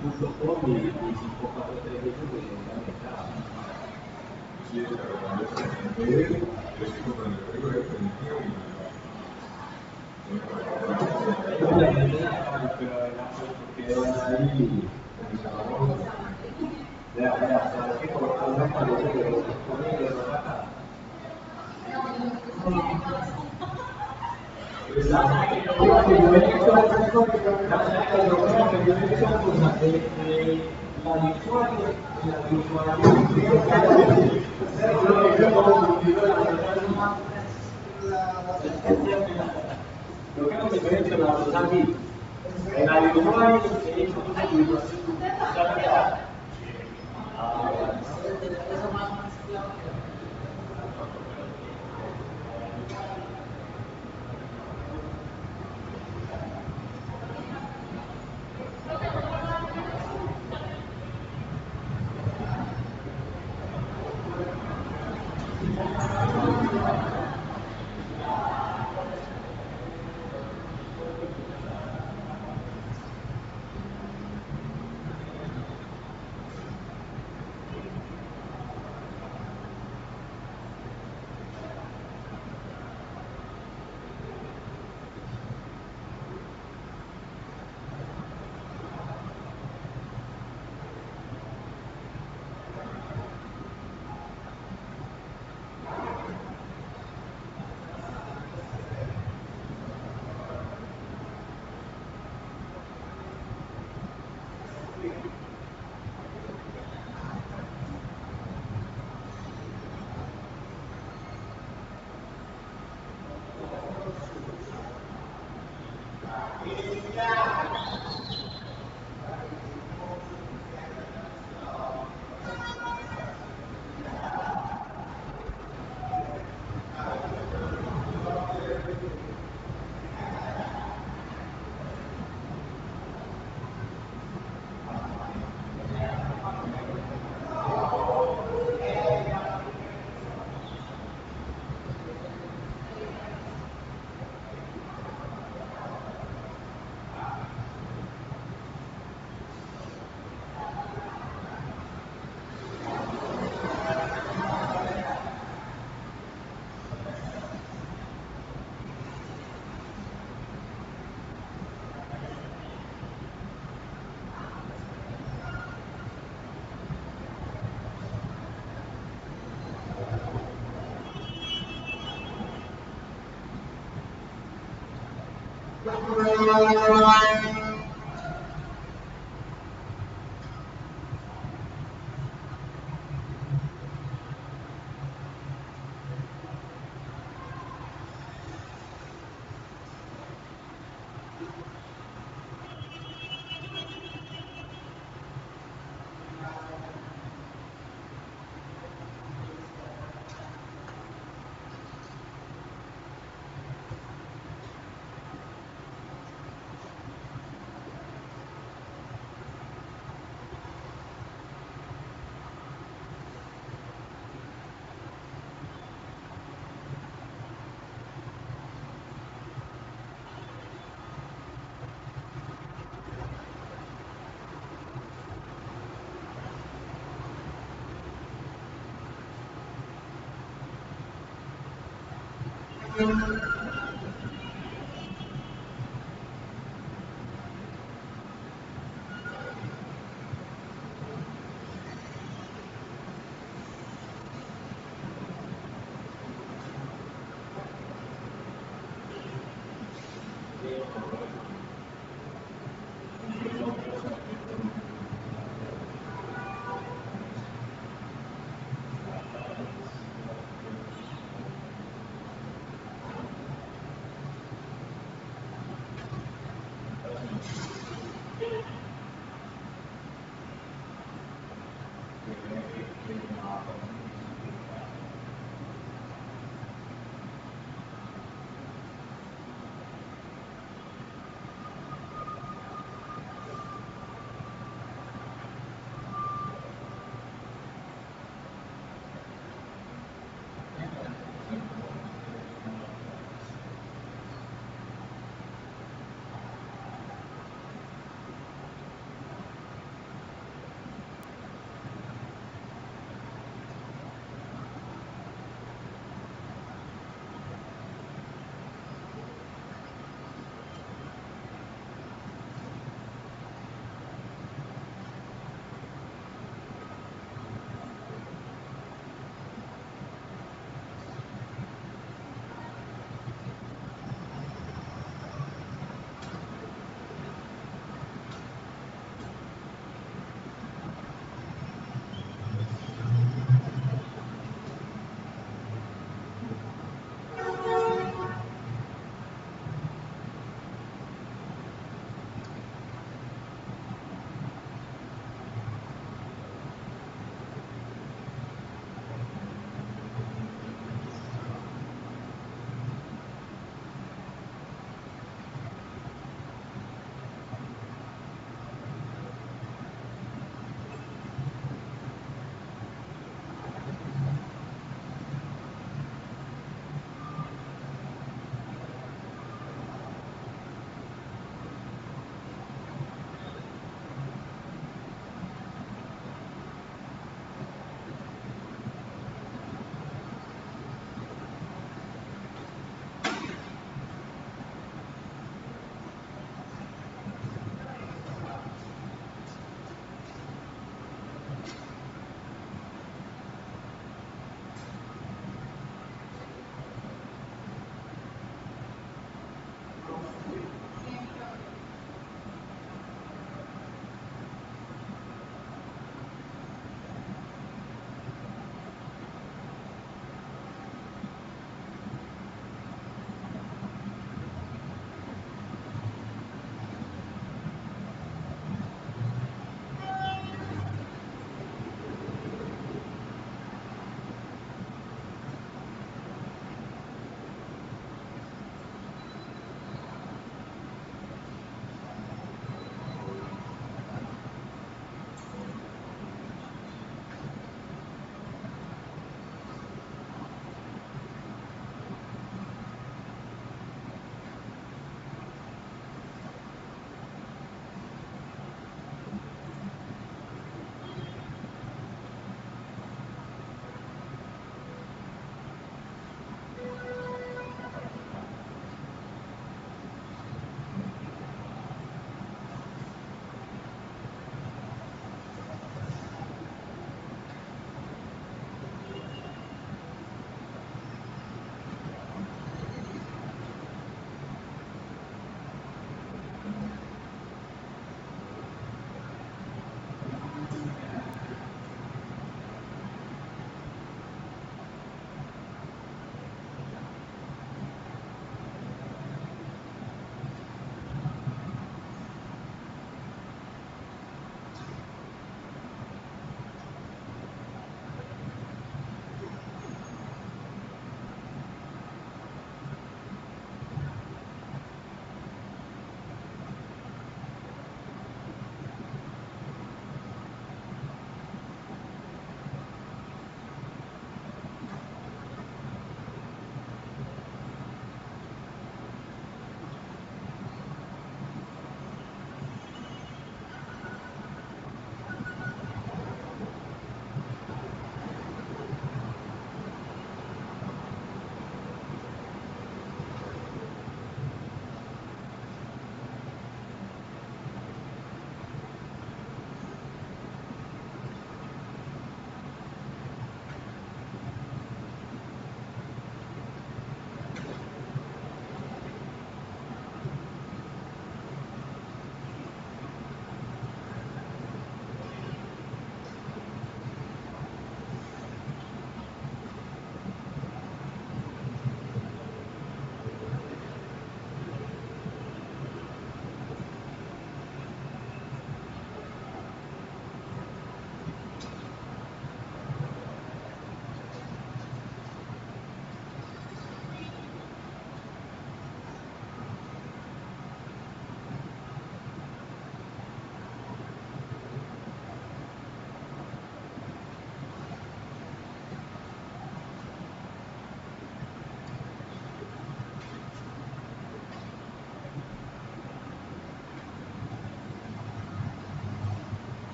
punto com y 543 de la mitad. Sí, es la verdad, es que con el código de definición Lo que hemos mencionado aquí, en el usuario se hizo una individuación salarial.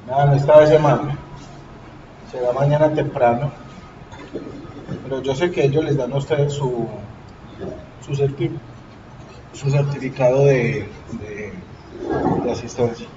Nada, no estaba llamando. Será mañana temprano. Pero yo sé que ellos les dan a ustedes su, su certificado de asistencia.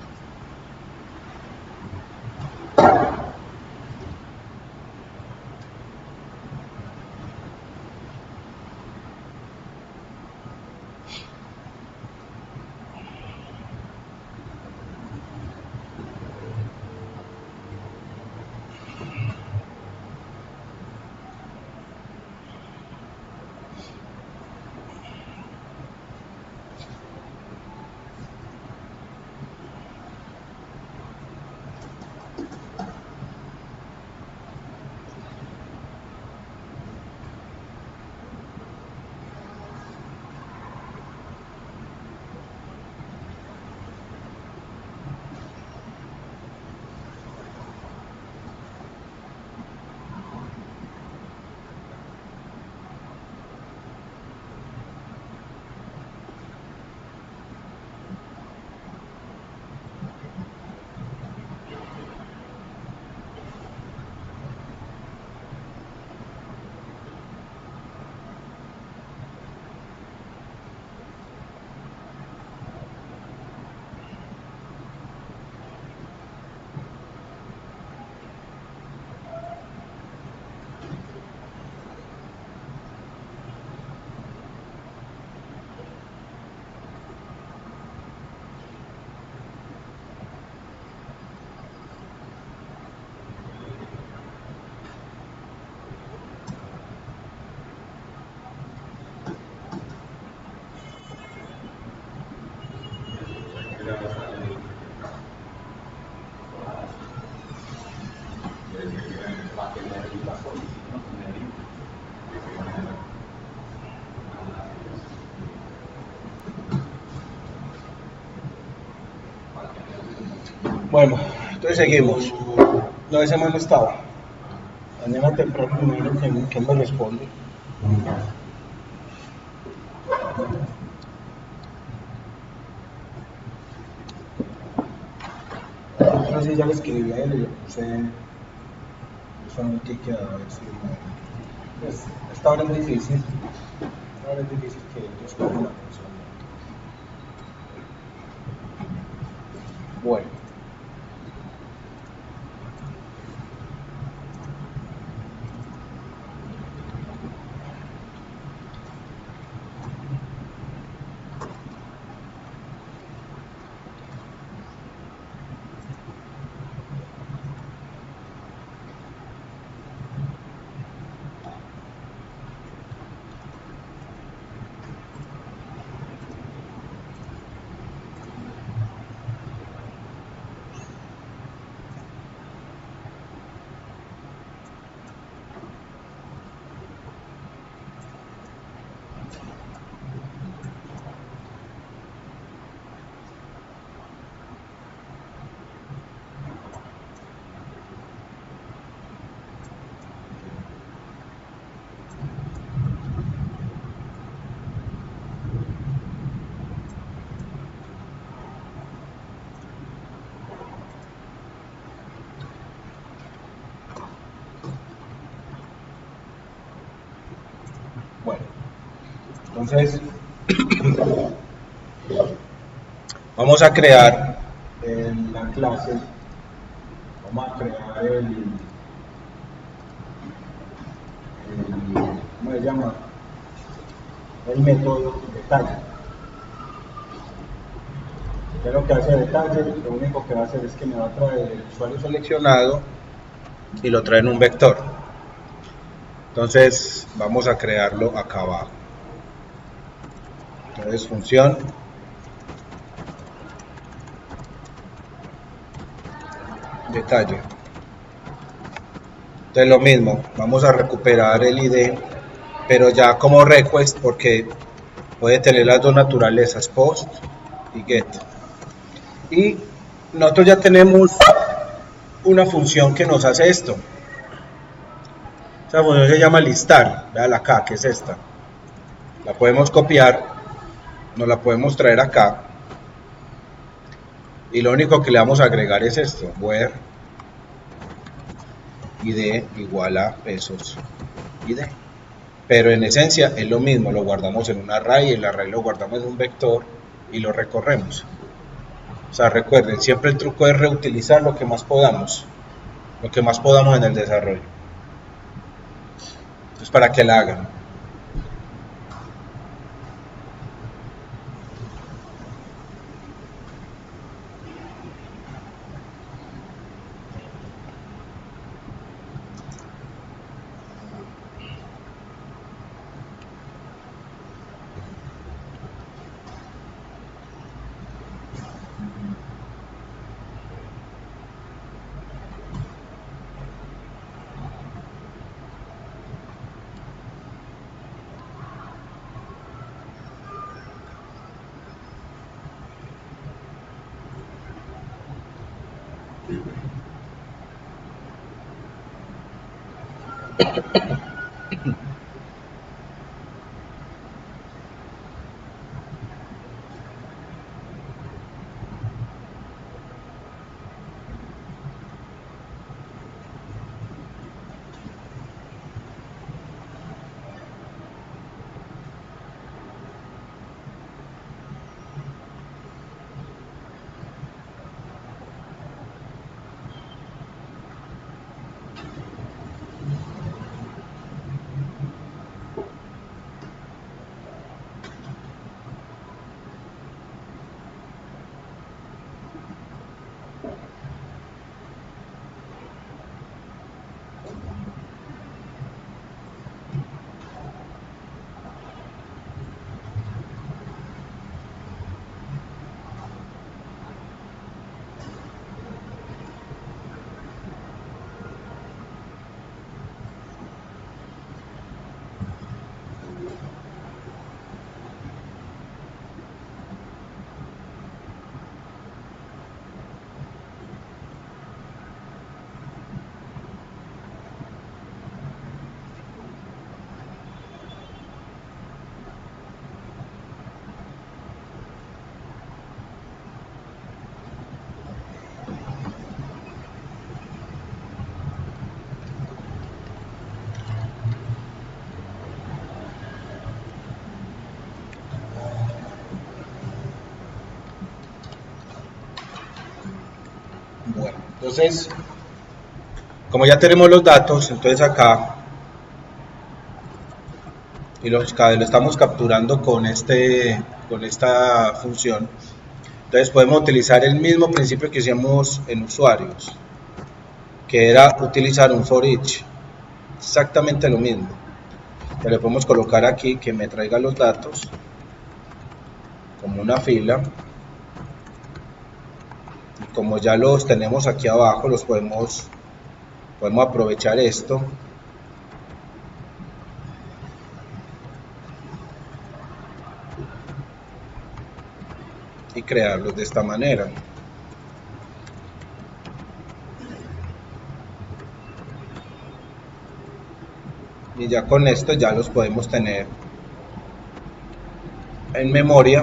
Bueno, entonces seguimos. No, ese man no estaba. Mañana temprano me imagino que me responde. Entonces ya le escribí a él y le puse eso en un ticket a ver si pues, esta hora es difícil. Esta hora es difícil que ellos cojan la persona. Bueno. Bueno, entonces vamos a crear en la clase, vamos a crear ¿cómo se llama? El método detalle. ¿Qué es lo que hace detalle? Lo único que va a hacer es que me va a traer el usuario seleccionado y lo trae en un vector. Entonces vamos a crearlo acá abajo. Entonces función detalle. Entonces lo mismo, vamos a recuperar el ID, pero ya como request porque puede tener las dos naturalezas, post y get. Y nosotros ya tenemos una función que nos hace esto. Esa función se llama listar, véala acá, que es esta. La podemos copiar, nos la podemos traer acá y lo único que le vamos a agregar es esto, where id igual a pesos id. Pero en esencia es lo mismo, lo guardamos en un array, el array lo guardamos en un vector y lo recorremos. O sea, recuerden, siempre el truco es reutilizar lo que más podamos en el desarrollo. Entonces, para que la hagan. Entonces, como ya tenemos los datos, entonces acá, y lo estamos capturando con esta función, entonces podemos utilizar el mismo principio que hicimos en usuarios, que era utilizar un for each, exactamente lo mismo. Pero le podemos colocar aquí que me traiga los datos como una fila, y como ya los tenemos aquí abajo, los podemos aprovechar esto y crearlos de esta manera. Y ya con esto ya los podemos tener en memoria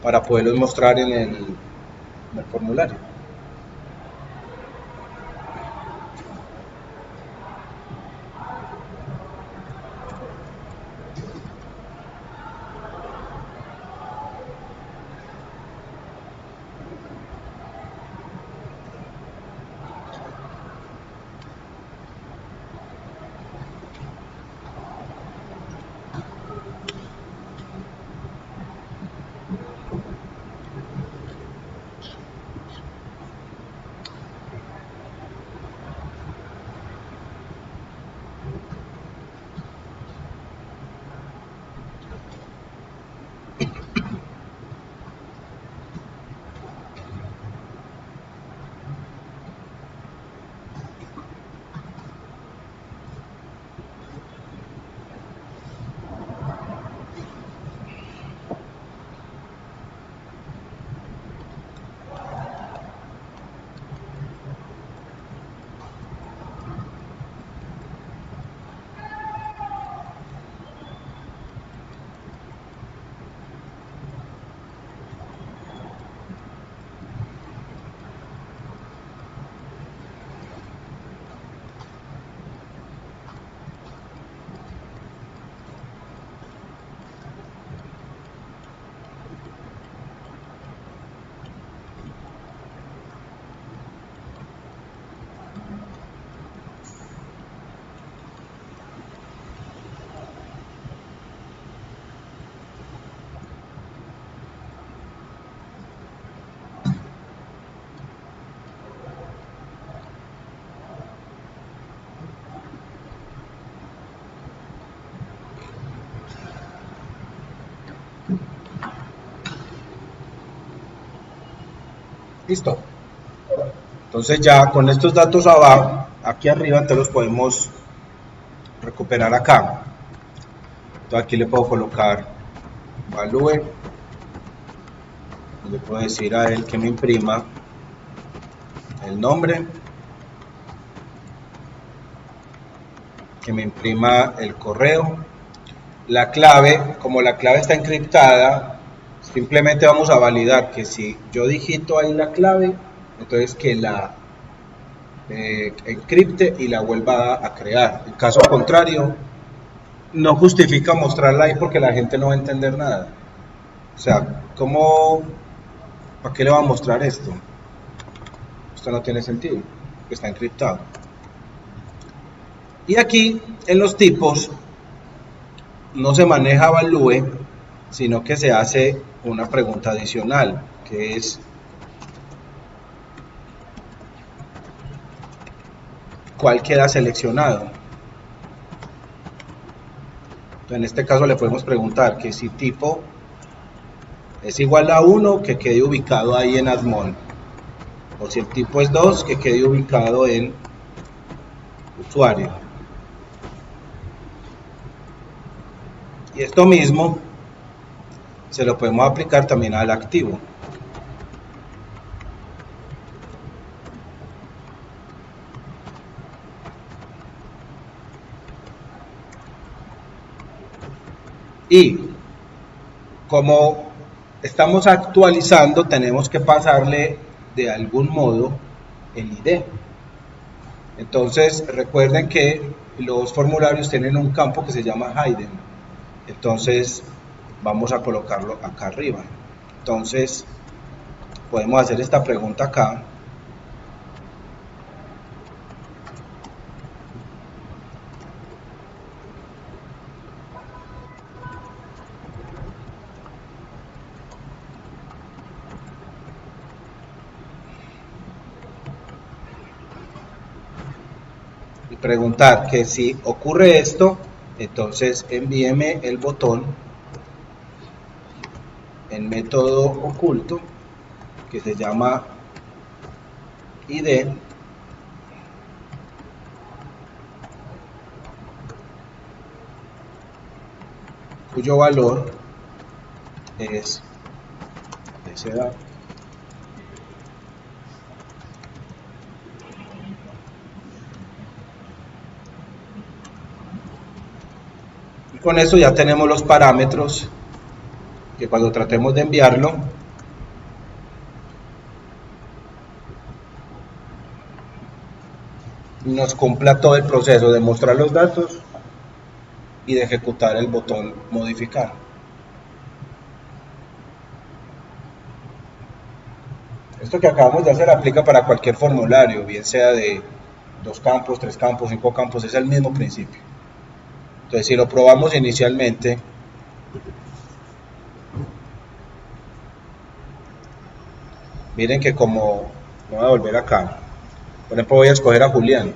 para poderlos mostrar en el formulario. Listo. Entonces ya con estos datos abajo, aquí arriba, te los podemos recuperar acá. Entonces aquí le puedo colocar value, le puedo decir a él que me imprima el nombre, que me imprima el correo, la clave. Como la clave está encriptada, simplemente vamos a validar que si yo digito ahí la clave, entonces que la encripte y la vuelva a crear. En caso contrario, no justifica mostrarla ahí porque la gente no va a entender nada. O sea, ¿para qué le va a mostrar esto? Esto no tiene sentido, está encriptado. Y aquí en los tipos no se maneja value, sino que se hace una pregunta adicional, que es ¿cuál queda seleccionado? En este caso le podemos preguntar que si tipo es igual a 1, que quede ubicado ahí en admon, o si el tipo es 2, que quede ubicado en usuario. Y esto mismo se lo podemos aplicar también al activo. Y como estamos actualizando, tenemos que pasarle de algún modo el ID. Entonces recuerden que los formularios tienen un campo que se llama hidden. Entonces vamos a colocarlo acá arriba. Entonces podemos hacer esta pregunta acá preguntar que si ocurre esto, entonces envíeme el botón en método oculto que se llama ID, cuyo valor es esa. Y con eso ya tenemos los parámetros que cuando tratemos de enviarlo nos cumpla todo el proceso de mostrar los datos y de ejecutar el botón modificar. Esto que acabamos de hacer aplica para cualquier formulario, bien sea de 2 campos, 3 campos, 5 campos, es el mismo principio. Entonces, si lo probamos inicialmente, miren que como voy a volver acá, por ejemplo voy a escoger a Julián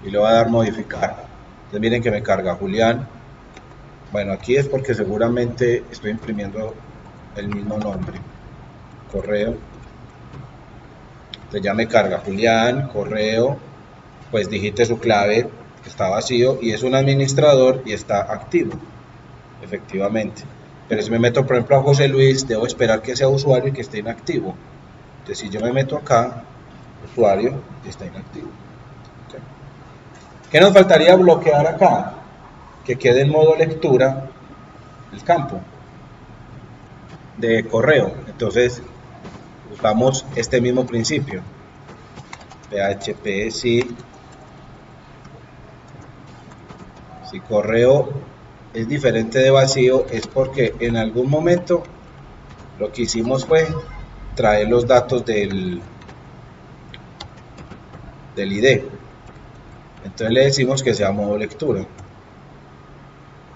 y le voy a dar modificar. Entonces miren que me carga Julián. Bueno, aquí es porque seguramente estoy imprimiendo el mismo nombre, correo. Entonces ya me carga Julián, correo, pues digite su clave, está vacío y es un administrador y está activo, efectivamente. Pero si me meto por ejemplo a José Luis, debo esperar que sea usuario y que esté inactivo. Entonces si yo me meto acá, usuario, está inactivo. Okay. ¿Qué nos faltaría bloquear acá? Que quede en modo lectura el campo de correo. Entonces usamos este mismo principio. PHP si correo es diferente de vacío, es porque en algún momento lo que hicimos fue traer los datos del ID. Entonces le decimos que sea modo lectura.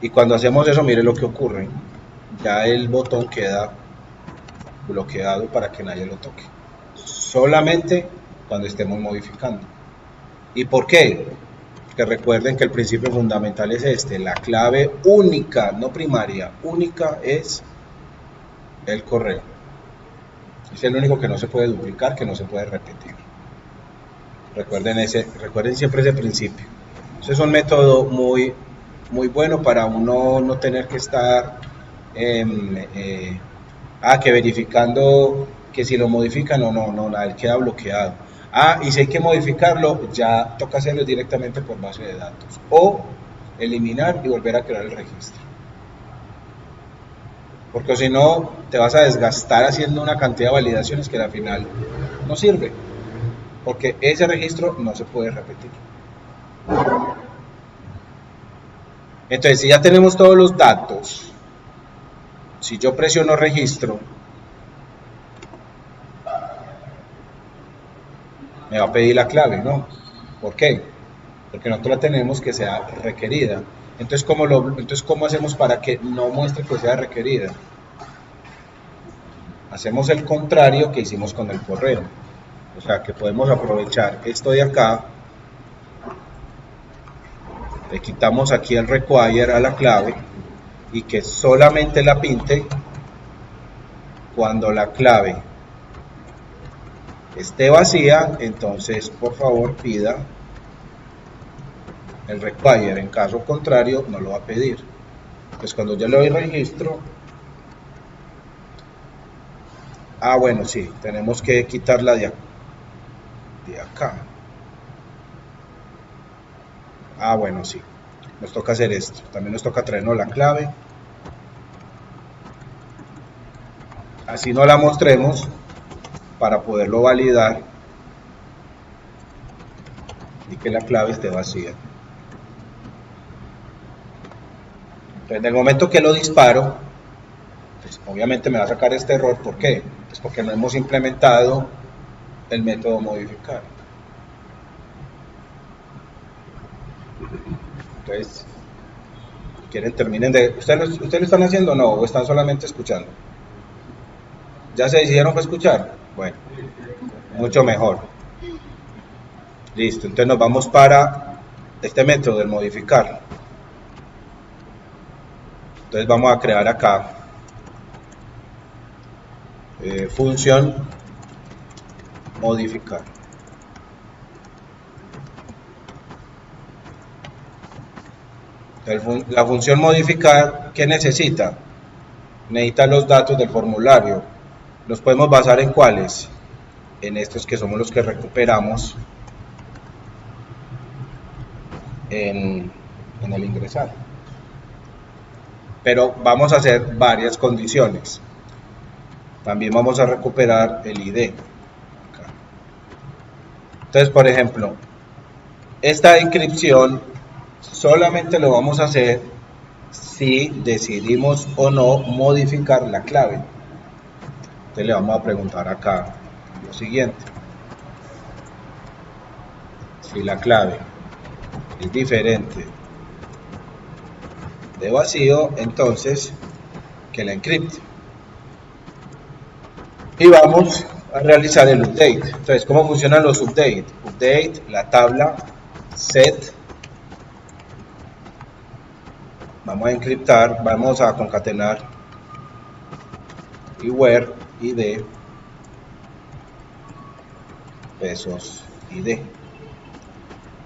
Y cuando hacemos eso, mire lo que ocurre. Ya el botón queda bloqueado para que nadie lo toque. Solamente cuando estemos modificando. ¿Y por qué? Porque recuerden que el principio fundamental es este. La clave única, no primaria, única es el correo. Es el único que no se puede duplicar, que no se puede repetir. Recuerden siempre ese principio. Ese es un método muy bueno para uno no tener que estar que verificando que si lo modifican o no, él queda bloqueado. Y si hay que modificarlo, ya toca hacerlo directamente por base de datos o eliminar y volver a crear el registro, porque si no te vas a desgastar haciendo una cantidad de validaciones que al final no sirve, porque ese registro no se puede repetir. Entonces, si ya tenemos todos los datos, si yo presiono registro, me va a pedir la clave, ¿no? ¿Por qué? Porque nosotros la tenemos que sea requerida. Entonces, ¿cómo hacemos para que no muestre que sea requerida? Hacemos el contrario que hicimos con el correo. O sea, que podemos aprovechar esto de acá. Le quitamos aquí el require a la clave y que solamente la pinte cuando la clave esté vacía. Entonces por favor pida el require, en caso contrario no lo va a pedir. Pues cuando yo le doy registro, bueno, sí, tenemos que quitarla de acá. Bueno, sí, nos toca hacer esto. También nos toca traernos la clave. Así no la mostremos para poderlo validar y que la clave esté vacía. Entonces, en el momento que lo disparo, pues obviamente me va a sacar este error. ¿Por qué? Pues porque no hemos implementado el método modificar. Entonces, si quieren, terminen de... ¿Ustedes lo están haciendo o no? ¿O están solamente escuchando? ¿Ya se decidieron para escuchar? Bueno, mucho mejor. Listo, entonces nos vamos para este método, el modificar. Entonces vamos a crear acá función modificar. La función modificar, ¿qué necesita? Necesita los datos del formulario. ¿Los podemos basar en cuáles? En estos que somos los que recuperamos en el ingresar. Pero vamos a hacer varias condiciones. También vamos a recuperar el ID. Acá. Entonces, por ejemplo, esta inscripción solamente lo vamos a hacer si decidimos o no modificar la clave. Entonces le vamos a preguntar acá lo siguiente: si la clave es diferente de vacío, entonces que la encripte. Y vamos a realizar el update. Entonces, ¿cómo funcionan los updates? Update, la tabla, set. Vamos a encriptar, vamos a concatenar y where id pesos id.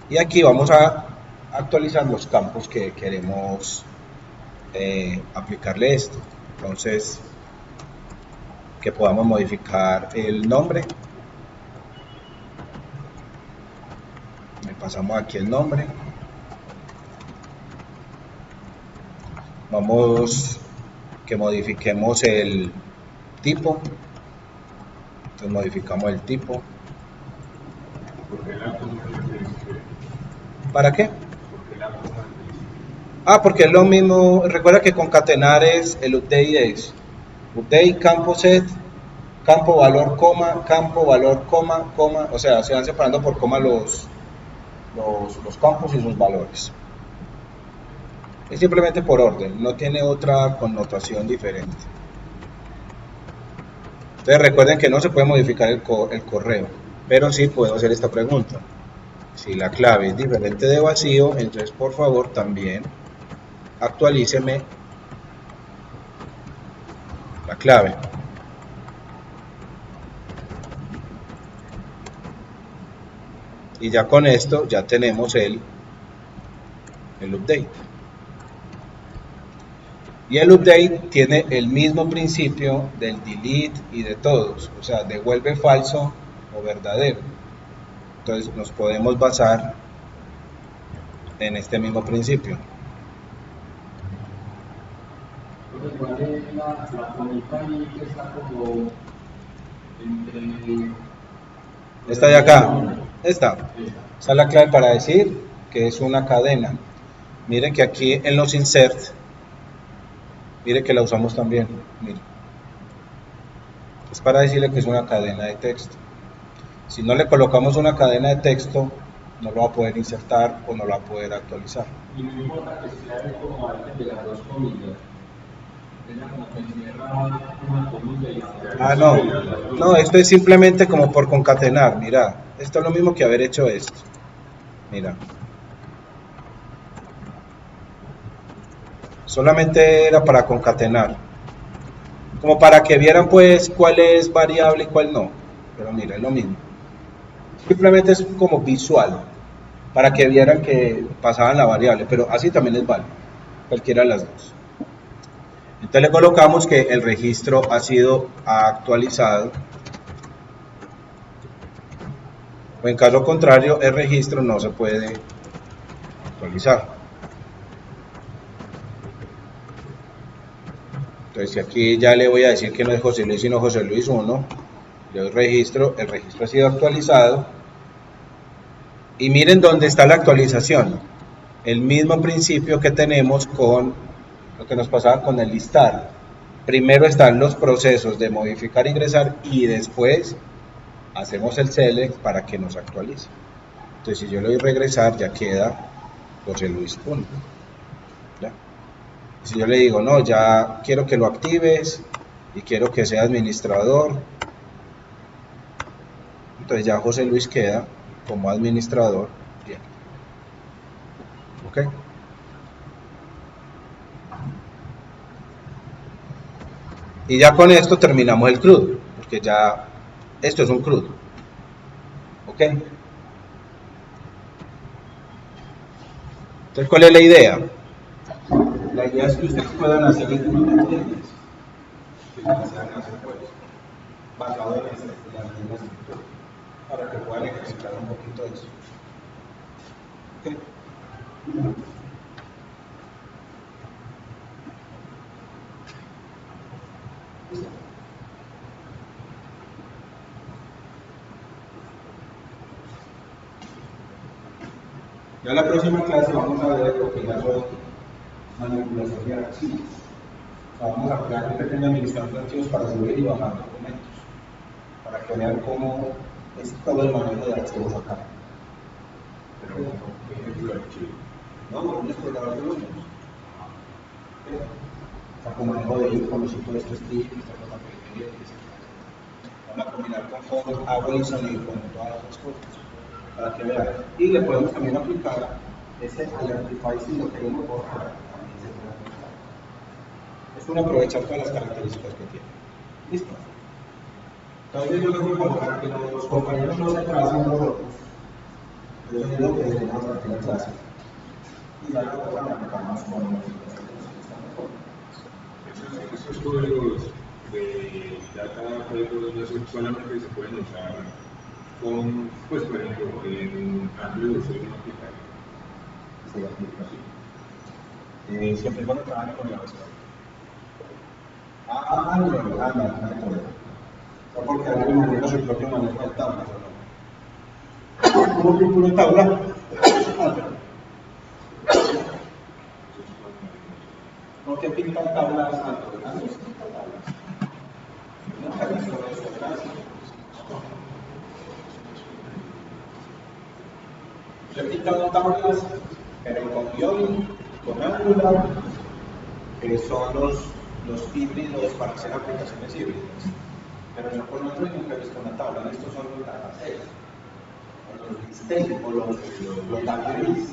Y aquí vamos a actualizar los campos que queremos aplicarle esto. Entonces, que podamos modificar el nombre. Le pasamos aquí el nombre. Vamos que modifiquemos el tipo. Entonces modificamos el tipo. ¿Para qué? Porque es lo mismo. Recuerda que concatenar es el update, es update campo set, campo valor coma, campo valor coma, coma. O sea, se van separando por coma los campos y sus valores. Es simplemente por orden, no tiene otra connotación diferente. Entonces recuerden que no se puede modificar el correo, pero sí puedo hacer esta pregunta: si la clave es diferente de vacío, entonces por favor también actualíceme la clave. Y ya con esto ya tenemos el update. Y el update tiene el mismo principio del delete y de todos, o sea, devuelve falso o verdadero. Entonces nos podemos basar en este mismo principio. Entonces, ¿cuál es la conita ahí que está como entre... Esta de acá, esta es la clave para decir que es una cadena. Miren que aquí en los insert, miren que la usamos también. Miren. Es para decirle que es una cadena de texto. Si no le colocamos una cadena de texto, no lo va a poder insertar o no lo va a poder actualizar. Y no importa que sea como antes de las dos comillas. Ella como que encierra una comilla y la... No, esto es simplemente como por concatenar. Mira, esto es lo mismo que haber hecho esto. Mira. Solamente era para concatenar. Como para que vieran pues cuál es variable y cuál no. Pero mira, es lo mismo. Simplemente es como visual, para que vieran que pasaban la variable, pero así también es válido, cualquiera de las dos. Entonces le colocamos que el registro ha sido actualizado, o en caso contrario el registro no se puede actualizar. Entonces aquí ya le voy a decir que no es José Luis sino José Luis 1. Le doy registro, el registro ha sido actualizado. Y miren dónde está la actualización. El mismo principio que tenemos con lo que nos pasaba con el listar. Primero están los procesos de modificar, ingresar y después hacemos el select para que nos actualice. Entonces si yo le doy regresar ya queda José Luis 1. ¿Ya? Si yo le digo no, ya quiero que lo actives y quiero que sea administrador, entonces ya José Luis queda como administrador. Bien. Y ya con esto terminamos el CRUD, porque ya esto es un CRUD. ¿Ok? Entonces, ¿cuál es la idea? La idea es que ustedes puedan hacer el CRUD que se hagan hacer pues, basado en las mismas estructuras, para que puedan ejercitar un poquito de eso. ¿Ok? Ya en la próxima clase vamos a ver lo que ya son manipulación de archivos. O sea, vamos a crear un pequeño administrador de archivos para subir y bajar documentos, para que vean cómo es todo el manejo de archivos acá. Pero, ¿qué ejemplo de archivo? No, un explorador de números. O sea, con manejo de iconos y todo esto, estilo, esta cosa pequeña, etc. Vamos a combinar con fondos, agua y sonido, con todas esas cosas, para que vean. Y le podemos también aplicar ese Alertify si lo queremos borrar. También se puede aplicar. Es un aprovechar todas las características que tiene. ¿Listo? Entonces yo les voy a colocar que los compañeros no se atrasen nosotros. Eso es lo que tenemos aquí en la clase. Y ya lo van a aplicar más con Esos códigos de data códigos no son solamente se pueden usar con, pues por ejemplo, en Android usted no aplica. se aplica así. Siempre y cuando trabajen con la versión. No porque alguien maneja su propio manejo de tablas, ¿no? ¿Cómo que una tabla? ¿Por qué pintan tablas Android? Android pinta tablas. Nunca he visto eso, gracias. Yo he pintado tablas, pero con guión, con Angular, que son los híbridos para hacer aplicaciones híbridas. Pero yo con Android nunca he visto una tabla. Estos son los datasets, o los lists, o los database.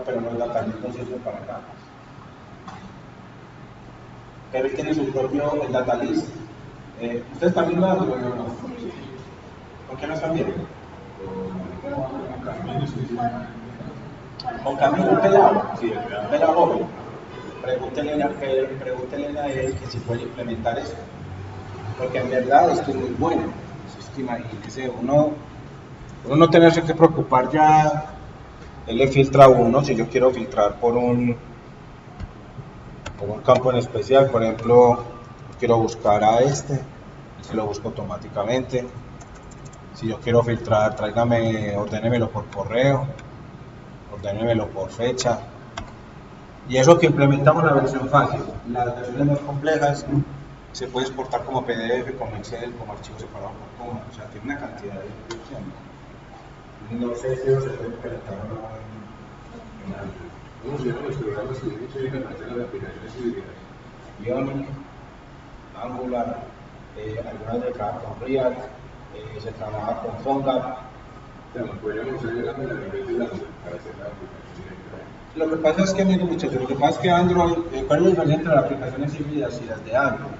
Pero los database no sirven para acá. Pero él tiene su propio datalist. ¿Ustedes también lo hacen o no? ¿Por qué no están viendo? Con Camilo Pelado, sí, Pelado joven. Pregúntenle a él que si puede implementar esto. Porque en verdad esto es muy bueno. Es que imagínense, uno no tenerse que preocupar ya. Él le filtra a uno, si yo quiero filtrar por un campo en especial, por ejemplo, quiero buscar a este, se lo busco automáticamente. Si yo quiero filtrar, ordénemelo por correo, ordénemelo por fecha. Y eso que implementamos la versión fácil. Las versiones más complejas se puede exportar como PDF, como Excel, como archivo separado por coma. O sea, tiene una cantidad de opciones. No sé si eso se puede implementar o no en algo. ¿Cómo se llaman los programas que se utilizan para hacer las aplicaciones híbridas? Ionic, Angular, algunas de trabajo con React, se trabaja con PhoneGap. Podríamos usar el Angular en vez de la para hacer la aplicación híbrida. Lo que pasa es que, miren muchachos, lo que pasa es que Android, ¿cuál es la diferencia entre las aplicaciones híbridas y las de Android?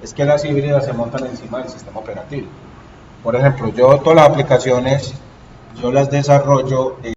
Es que las híbridas se montan encima del sistema operativo. Por ejemplo, yo todas las aplicaciones, yo las desarrollo